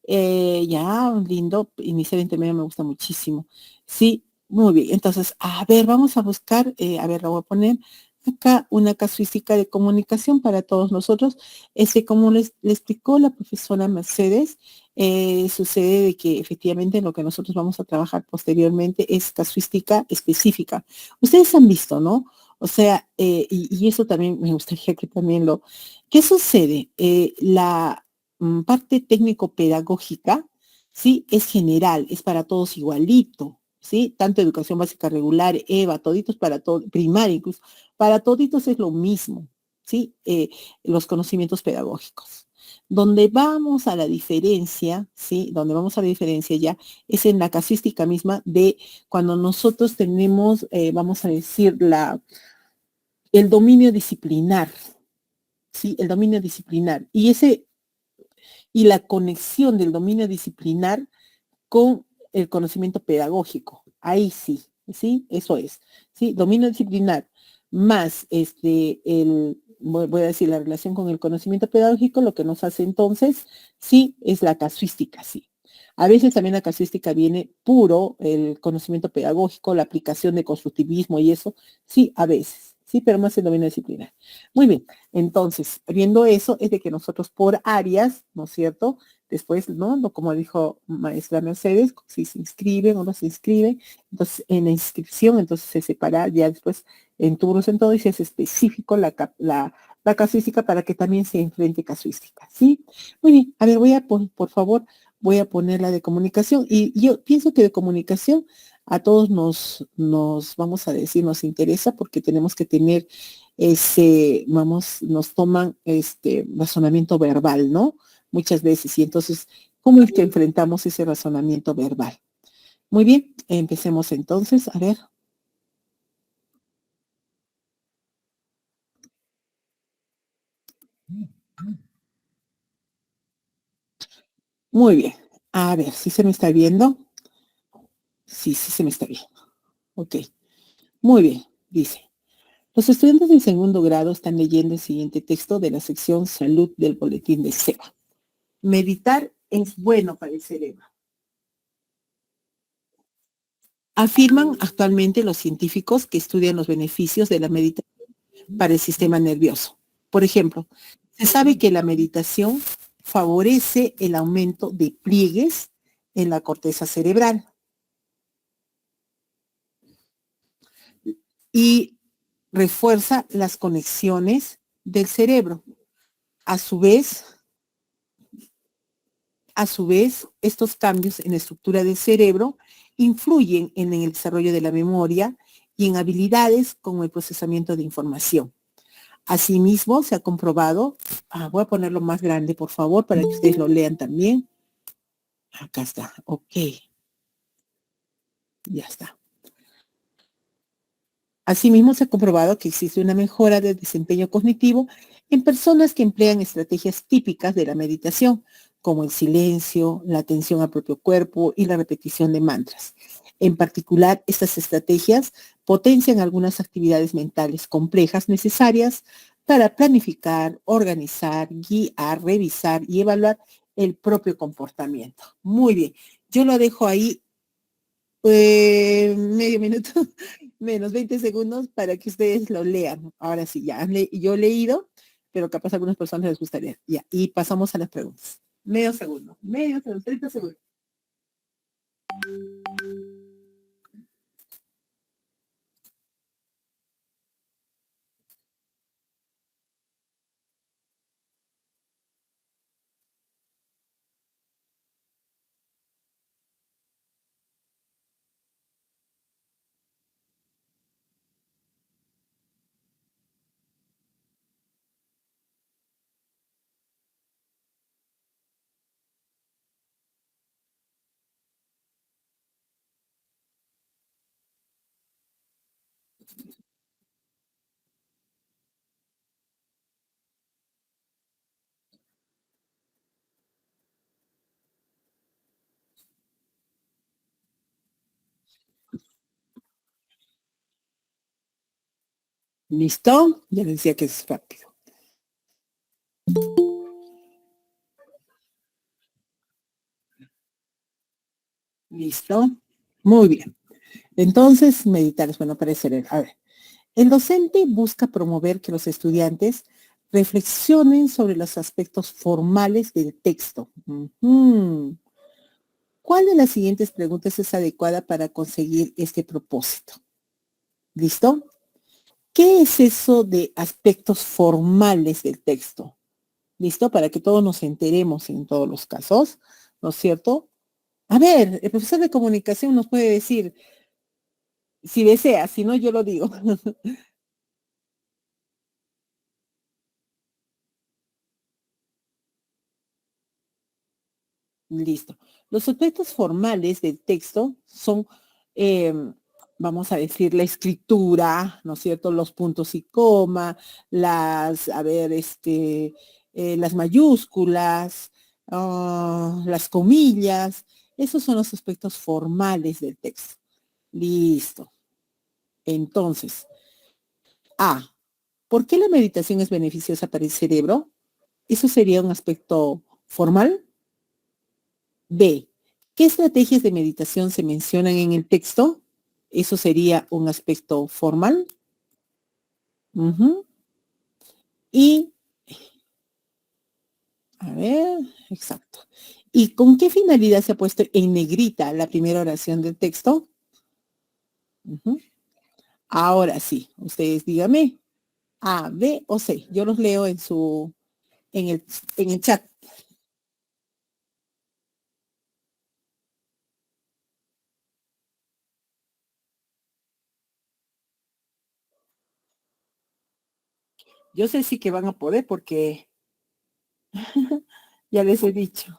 Ya, lindo, inicial intermedio me gusta muchísimo. Sí, muy bien. Entonces, a ver, vamos a buscar, a ver, lo voy a poner acá una casuística de comunicación para todos nosotros. Como le explicó la profesora Mercedes, sucede de que efectivamente lo que nosotros vamos a trabajar posteriormente es casuística específica. Ustedes han visto, ¿no? O sea, y eso también me gustaría que también ¿qué sucede? La parte técnico-pedagógica, sí, es general, es para todos igualito, sí, tanto educación básica regular, EVA, toditos para todo, primaria incluso, para toditos es lo mismo, sí, los conocimientos pedagógicos. Donde vamos a la diferencia, sí, donde vamos a la diferencia ya es en la casuística misma de cuando nosotros tenemos, vamos a decir, el dominio disciplinar, ¿sí? El dominio disciplinar. Y la conexión del dominio disciplinar con el conocimiento pedagógico. Ahí sí, ¿sí? Eso es, ¿sí? Dominio disciplinar más voy a decir, la relación con el conocimiento pedagógico, lo que nos hace entonces, sí, es la casuística, sí. A veces también la casuística viene puro, el conocimiento pedagógico, la aplicación de constructivismo y eso, sí, a veces, sí, pero más el dominio disciplinar. Muy bien, entonces, viendo eso, es de que nosotros por áreas, ¿no es cierto?, después, ¿no? Como dijo maestra Mercedes, si se inscriben o no se inscriben, entonces en la inscripción, entonces se separa ya después en turnos en todo y se hace específico la casuística para que también se enfrente casuística, ¿sí? Muy bien, a ver, por favor, voy a poner la de comunicación y yo pienso que de comunicación a todos vamos a decir, nos interesa porque tenemos que tener nos toman razonamiento verbal, ¿no? Muchas veces. Y entonces, ¿cómo es que enfrentamos ese razonamiento verbal? Muy bien, empecemos entonces. A ver. Muy bien. A ver, si se me está viendo. Sí, sí se me está viendo. Ok. Muy bien. Dice, los estudiantes del segundo grado están leyendo el siguiente texto de la sección Salud del boletín de SEBA. Meditar es bueno para el cerebro. Afirman actualmente los científicos que estudian los beneficios de la meditación para el sistema nervioso. Por ejemplo, se sabe que la meditación favorece el aumento de pliegues en la corteza cerebral y refuerza las conexiones del cerebro. A su vez, estos cambios en la estructura del cerebro influyen en el desarrollo de la memoria y en habilidades como el procesamiento de información. Asimismo, se ha comprobado, voy a ponerlo más grande, por favor, para que ustedes lo lean también. Acá está, ok. Ya está. Asimismo, se ha comprobado que existe una mejora del desempeño cognitivo en personas que emplean estrategias típicas de la meditación, como el silencio, la atención al propio cuerpo y la repetición de mantras. En particular, estas estrategias potencian algunas actividades mentales complejas necesarias para planificar, organizar, guiar, revisar y evaluar el propio comportamiento. Muy bien, yo lo dejo ahí medio minuto, menos 20 segundos para que ustedes lo lean. Ahora sí, ya yo he leído, pero capaz a algunas personas les gustaría. Ya, y pasamos a las preguntas. Medio segundo, 30 segundos. ¿Listo? Ya les decía que es rápido. ¿Listo? Muy bien. Entonces, meditar es bueno para el cerebro. A ver, el docente busca promover que los estudiantes reflexionen sobre los aspectos formales del texto. Ujú. ¿Cuál de las siguientes preguntas es adecuada para conseguir este propósito? ¿Listo? ¿Qué es eso de aspectos formales del texto? ¿Listo? Para que todos nos enteremos en todos los casos, ¿no es cierto? A ver, el profesor de comunicación nos puede decir, si desea, si no, yo lo digo. Listo. Los aspectos formales del texto son, eh, vamos a decir, la escritura, ¿no es cierto? Los puntos y coma, las mayúsculas, las comillas. Esos son los aspectos formales del texto. Listo. Entonces, A, ¿por qué la meditación es beneficiosa para el cerebro? Eso sería un aspecto formal. B, ¿qué estrategias de meditación se mencionan en el texto? Eso sería un aspecto formal. Ujú. Y, a ver, exacto. ¿Y con qué finalidad se ha puesto en negrita la primera oración del texto? Ujú. Ahora sí, ustedes díganme, A, B o C. Yo los leo en el, en el chat. Yo sé sí que van a poder porque ya les he dicho.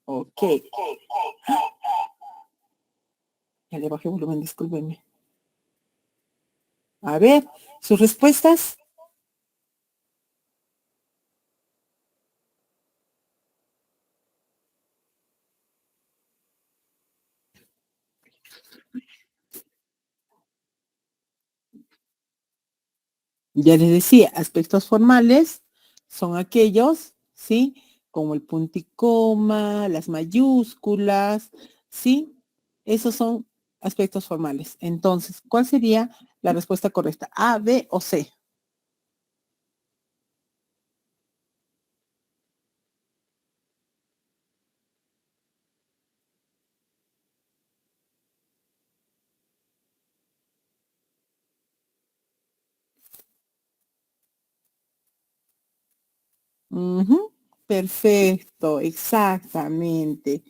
Ok. Ya le bajé volumen, discúlpenme. A ver, sus respuestas. Ya les decía, aspectos formales son aquellos, ¿sí? Como el punto y coma, las mayúsculas, ¿sí? Esos son aspectos formales. Entonces, ¿cuál sería la respuesta correcta? ¿A, B o C? Ujú, perfecto, exactamente,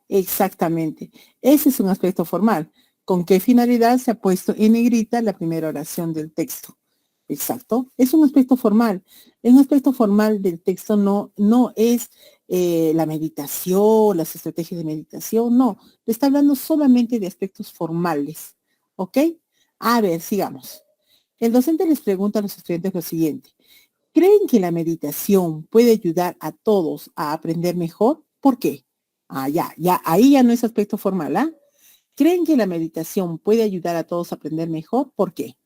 exactamente. Ese es un aspecto formal. ¿Con qué finalidad se ha puesto en negrita la primera oración del texto? Exacto. Es un aspecto formal. Un aspecto formal del texto no es la meditación, las estrategias de meditación, no. Le está hablando solamente de aspectos formales. ¿Ok? A ver, sigamos. El docente les pregunta a los estudiantes lo siguiente. ¿Creen que la meditación puede ayudar a todos a aprender mejor? ¿Por qué? Ahí ya no es aspecto formal, ¿ah? ¿Creen que la meditación puede ayudar a todos a aprender mejor? ¿Por qué?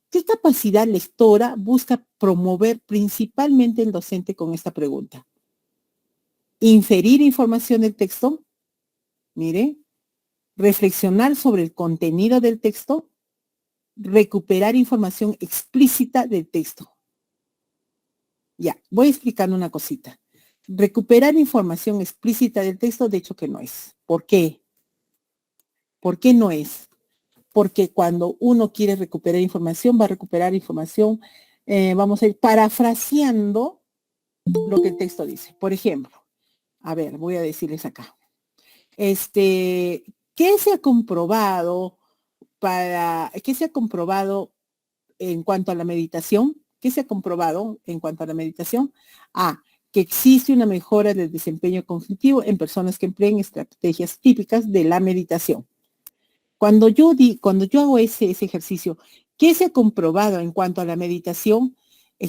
¿Qué capacidad lectora busca promover principalmente el docente con esta pregunta? Inferir información del texto, mire, reflexionar sobre el contenido del texto, recuperar información explícita del texto. Ya, voy explicando una cosita. Recuperar información explícita del texto, de hecho que no es. ¿Por qué? ¿Por qué no es? Porque cuando uno quiere recuperar información, va a recuperar información, vamos a ir parafraseando lo que el texto dice. Por ejemplo, a ver, voy a decirles acá. ¿Qué se ha comprobado qué se ha comprobado en cuanto a la meditación? ¿Qué se ha comprobado en cuanto a la meditación? Que existe una mejora del desempeño cognitivo en personas que empleen estrategias típicas de la meditación. Cuando yo hago ese ejercicio, ¿qué se ha comprobado en cuanto a la meditación? Que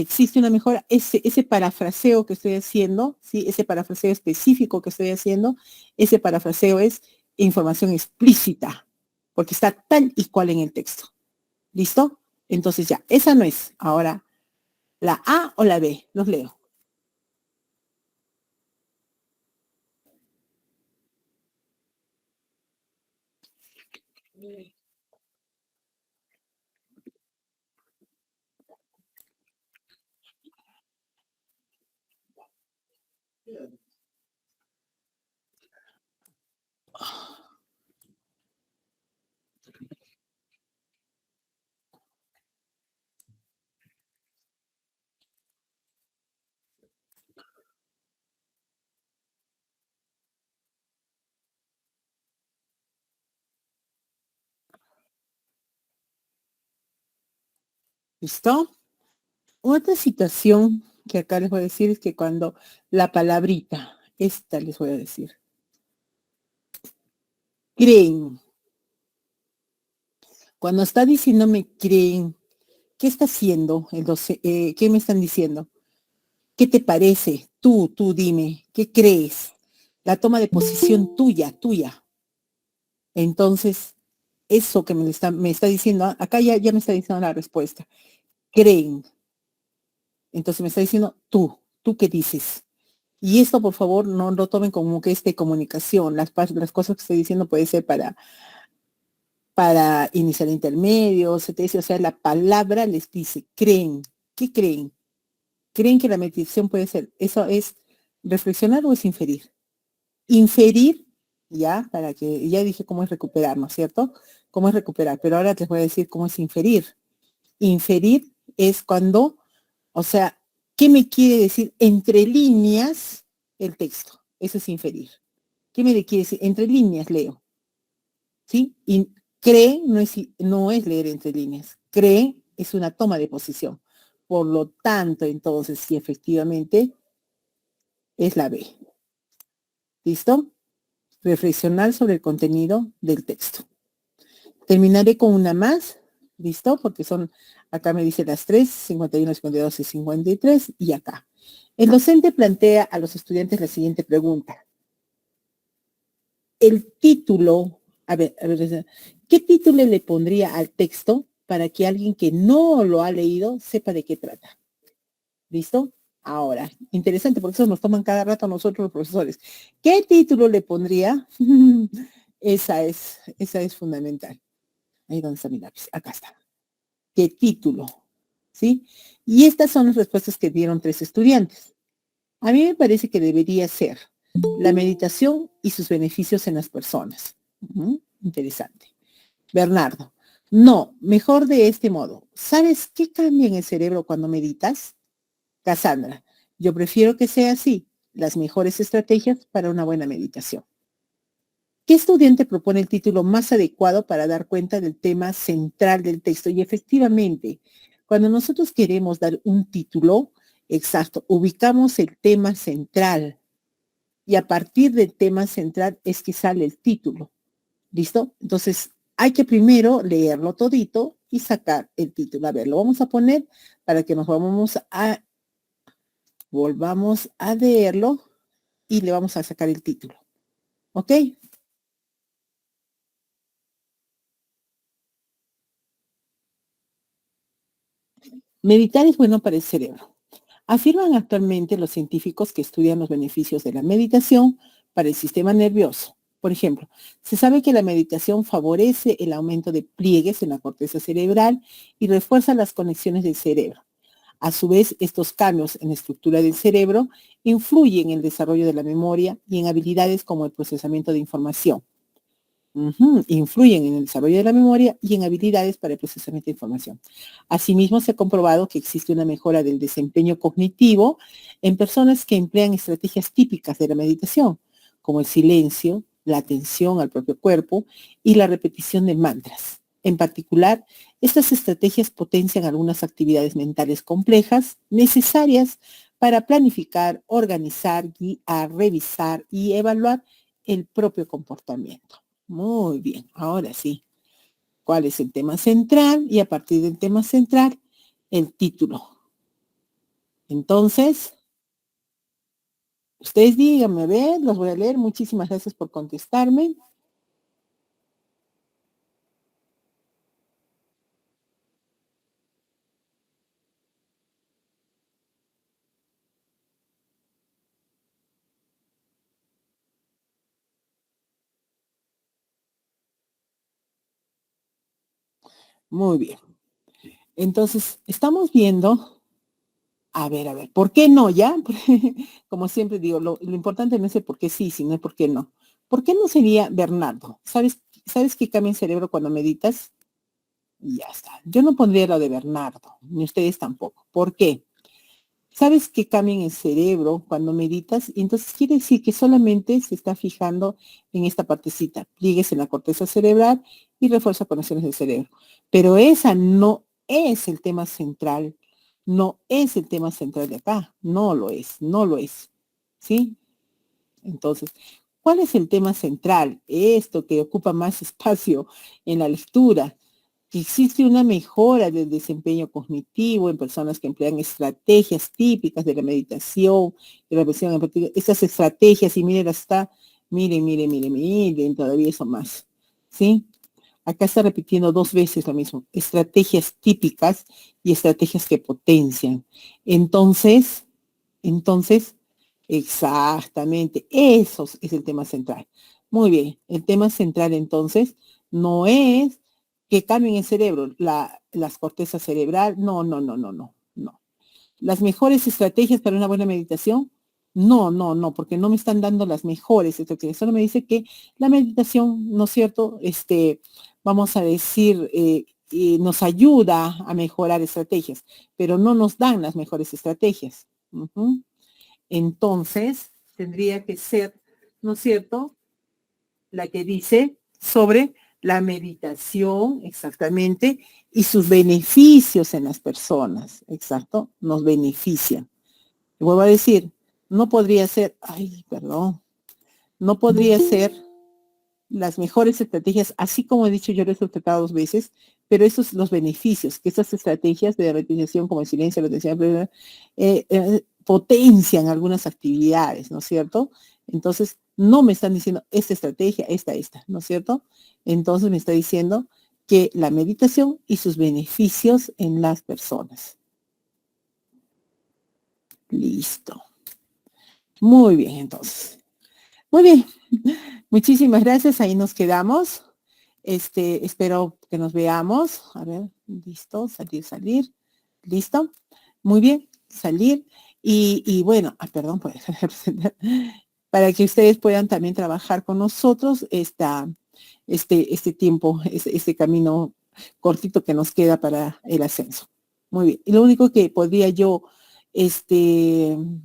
existe una mejora, ese parafraseo que estoy haciendo, ¿sí? Ese parafraseo específico que estoy haciendo, ese parafraseo es información explícita, porque está tal y cual en el texto. ¿Listo? Entonces ya, esa no es. Ahora, la A o la B, los leo. ¿Listo? Otra situación que acá les voy a decir es que cuando la palabrita, esta les voy a decir, creen. Cuando está diciéndome creen, ¿qué está haciendo el ¿qué me están diciendo? ¿Qué te parece? Tú dime, ¿qué crees? La toma de posición tuya. Entonces, eso que me está diciendo, acá ya me está diciendo la respuesta. Creen. Entonces me está diciendo tú qué dices. Y esto, por favor, no lo tomen como que es de comunicación. Las cosas que estoy diciendo puede ser para iniciar intermedios, se te dice, o sea, la palabra les dice, creen. ¿Qué creen? ¿Creen que la meditación puede ser? ¿Eso es reflexionar o es inferir? Inferir, ya, para que, ya dije cómo es recuperar, ¿no es cierto? Cómo es recuperar, pero ahora les voy a decir cómo es inferir. Inferir es cuando, o sea, ¿qué me quiere decir entre líneas el texto? Eso es inferir. ¿Qué me quiere decir? Entre líneas leo. ¿Sí? Y cree no es leer entre líneas. Cree es una toma de posición. Por lo tanto, entonces, sí, efectivamente, es la B. ¿Listo? Reflexionar sobre el contenido del texto. Terminaré con una más. ¿Listo? Porque acá me dice las 3, 51, 52 y 53, y acá. El docente plantea a los estudiantes la siguiente pregunta. El título, ¿qué título le pondría al texto para que alguien que no lo ha leído sepa de qué trata? ¿Listo? Ahora, interesante, porque eso nos toman cada rato nosotros los profesores. ¿Qué título le pondría? Esa es fundamental. Ahí donde está mi lápiz, acá está. ¿Qué título? ¿Sí? Y estas son las respuestas que dieron 3 estudiantes. A mí me parece que debería ser la meditación y sus beneficios en las personas. Interesante. Bernardo, no, mejor de este modo. ¿Sabes qué cambia en el cerebro cuando meditas? Cassandra, yo prefiero que sea así. Las mejores estrategias para una buena meditación. ¿Qué estudiante propone el título más adecuado para dar cuenta del tema central del texto? Y efectivamente, cuando nosotros queremos dar un título, exacto, ubicamos el tema central y a partir del tema central es que sale el título. ¿Listo? Entonces, hay que primero leerlo todito y sacar el título. A ver, lo vamos a poner para que nos volvamos a leerlo y le vamos a sacar el título. ¿Ok? Meditar es bueno para el cerebro. Afirman actualmente los científicos que estudian los beneficios de la meditación para el sistema nervioso. Por ejemplo, se sabe que la meditación favorece el aumento de pliegues en la corteza cerebral y refuerza las conexiones del cerebro. A su vez, estos cambios en la estructura del cerebro influyen en el desarrollo de la memoria y en habilidades como el procesamiento de información. Influyen en el desarrollo de la memoria y en habilidades para el procesamiento de información. Asimismo, se ha comprobado que existe una mejora del desempeño cognitivo en personas que emplean estrategias típicas de la meditación, como el silencio, la atención al propio cuerpo y la repetición de mantras. En particular, estas estrategias potencian algunas actividades mentales complejas necesarias para planificar, organizar, guiar, revisar y evaluar el propio comportamiento. Muy bien, ahora sí. ¿Cuál es el tema central? Y a partir del tema central, el título. Entonces, ustedes díganme, a ver, los voy a leer. Muchísimas gracias por contestarme. Muy bien. Entonces, estamos viendo, a ver, ¿por qué no ya? Como siempre digo, lo importante no es el por qué sí, sino el por qué no. ¿Por qué no sería Bernardo? ¿Sabes qué cambia el cerebro cuando meditas? Y ya está. Yo no pondría lo de Bernardo, ni ustedes tampoco. ¿Por qué? ¿Sabes qué cambia en el cerebro cuando meditas? Y entonces quiere decir que solamente se está fijando en esta partecita, pliegues en la corteza cerebral y refuerza conexiones del cerebro. Pero esa no es el tema central, no es el tema central de acá, no lo es, no lo es. ¿Sí? Entonces, ¿cuál es el tema central? Esto que ocupa más espacio en la lectura, que existe una mejora del desempeño cognitivo en personas que emplean estrategias típicas de la meditación, de la presión a partir de estas estrategias, y miren, miren, todavía eso más, ¿sí? Acá está repitiendo 2 veces lo mismo, estrategias típicas y estrategias que potencian. Entonces, exactamente, eso es el tema central. Muy bien, el tema central entonces no es que cambien el cerebro, las cortezas cerebral, no. Las mejores estrategias para una buena meditación, no, porque no me están dando las mejores estrategias. Solo me dice que la meditación, ¿no es cierto? Vamos a decir, nos ayuda a mejorar estrategias, pero no nos dan las mejores estrategias. Entonces, tendría que ser, ¿no es cierto?, la que dice sobre la meditación, exactamente, y sus beneficios en las personas, exacto, nos benefician. Y vuelvo a decir, no podría ser, no podría ser las mejores estrategias, así como he dicho, yo lo he tratado 2 veces, pero esos son los beneficios, que estas estrategias de repetición como el silencio, la atención, potencian algunas actividades, ¿no es cierto? Entonces, no me están diciendo esta estrategia, esta, ¿no es cierto? Entonces me está diciendo que la meditación y sus beneficios en las personas. Listo. Muy bien, entonces. Muy bien. Muchísimas gracias. Ahí nos quedamos. Espero que nos veamos. A ver, listo, salir. Listo. Muy bien, salir. Y bueno, perdón, para que ustedes puedan también trabajar con nosotros este tiempo, este camino cortito que nos queda para el ascenso. Muy bien. Y lo único que podría yo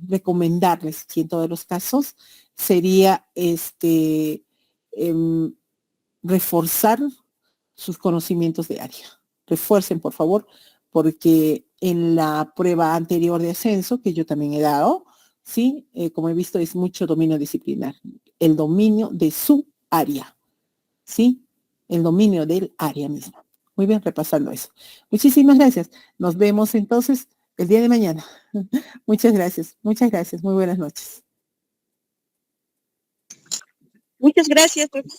recomendarles, que en todos los casos, sería reforzar sus conocimientos de área. Refuercen, por favor, porque en la prueba anterior de ascenso, que yo también he dado, ¿sí? Como he visto, es mucho dominio disciplinar. El dominio de su área, ¿sí? El dominio del área misma. Muy bien, repasando eso. Muchísimas gracias. Nos vemos entonces el día de mañana. Muchas gracias. Muchas gracias. Muy buenas noches. Muchas gracias, profesora.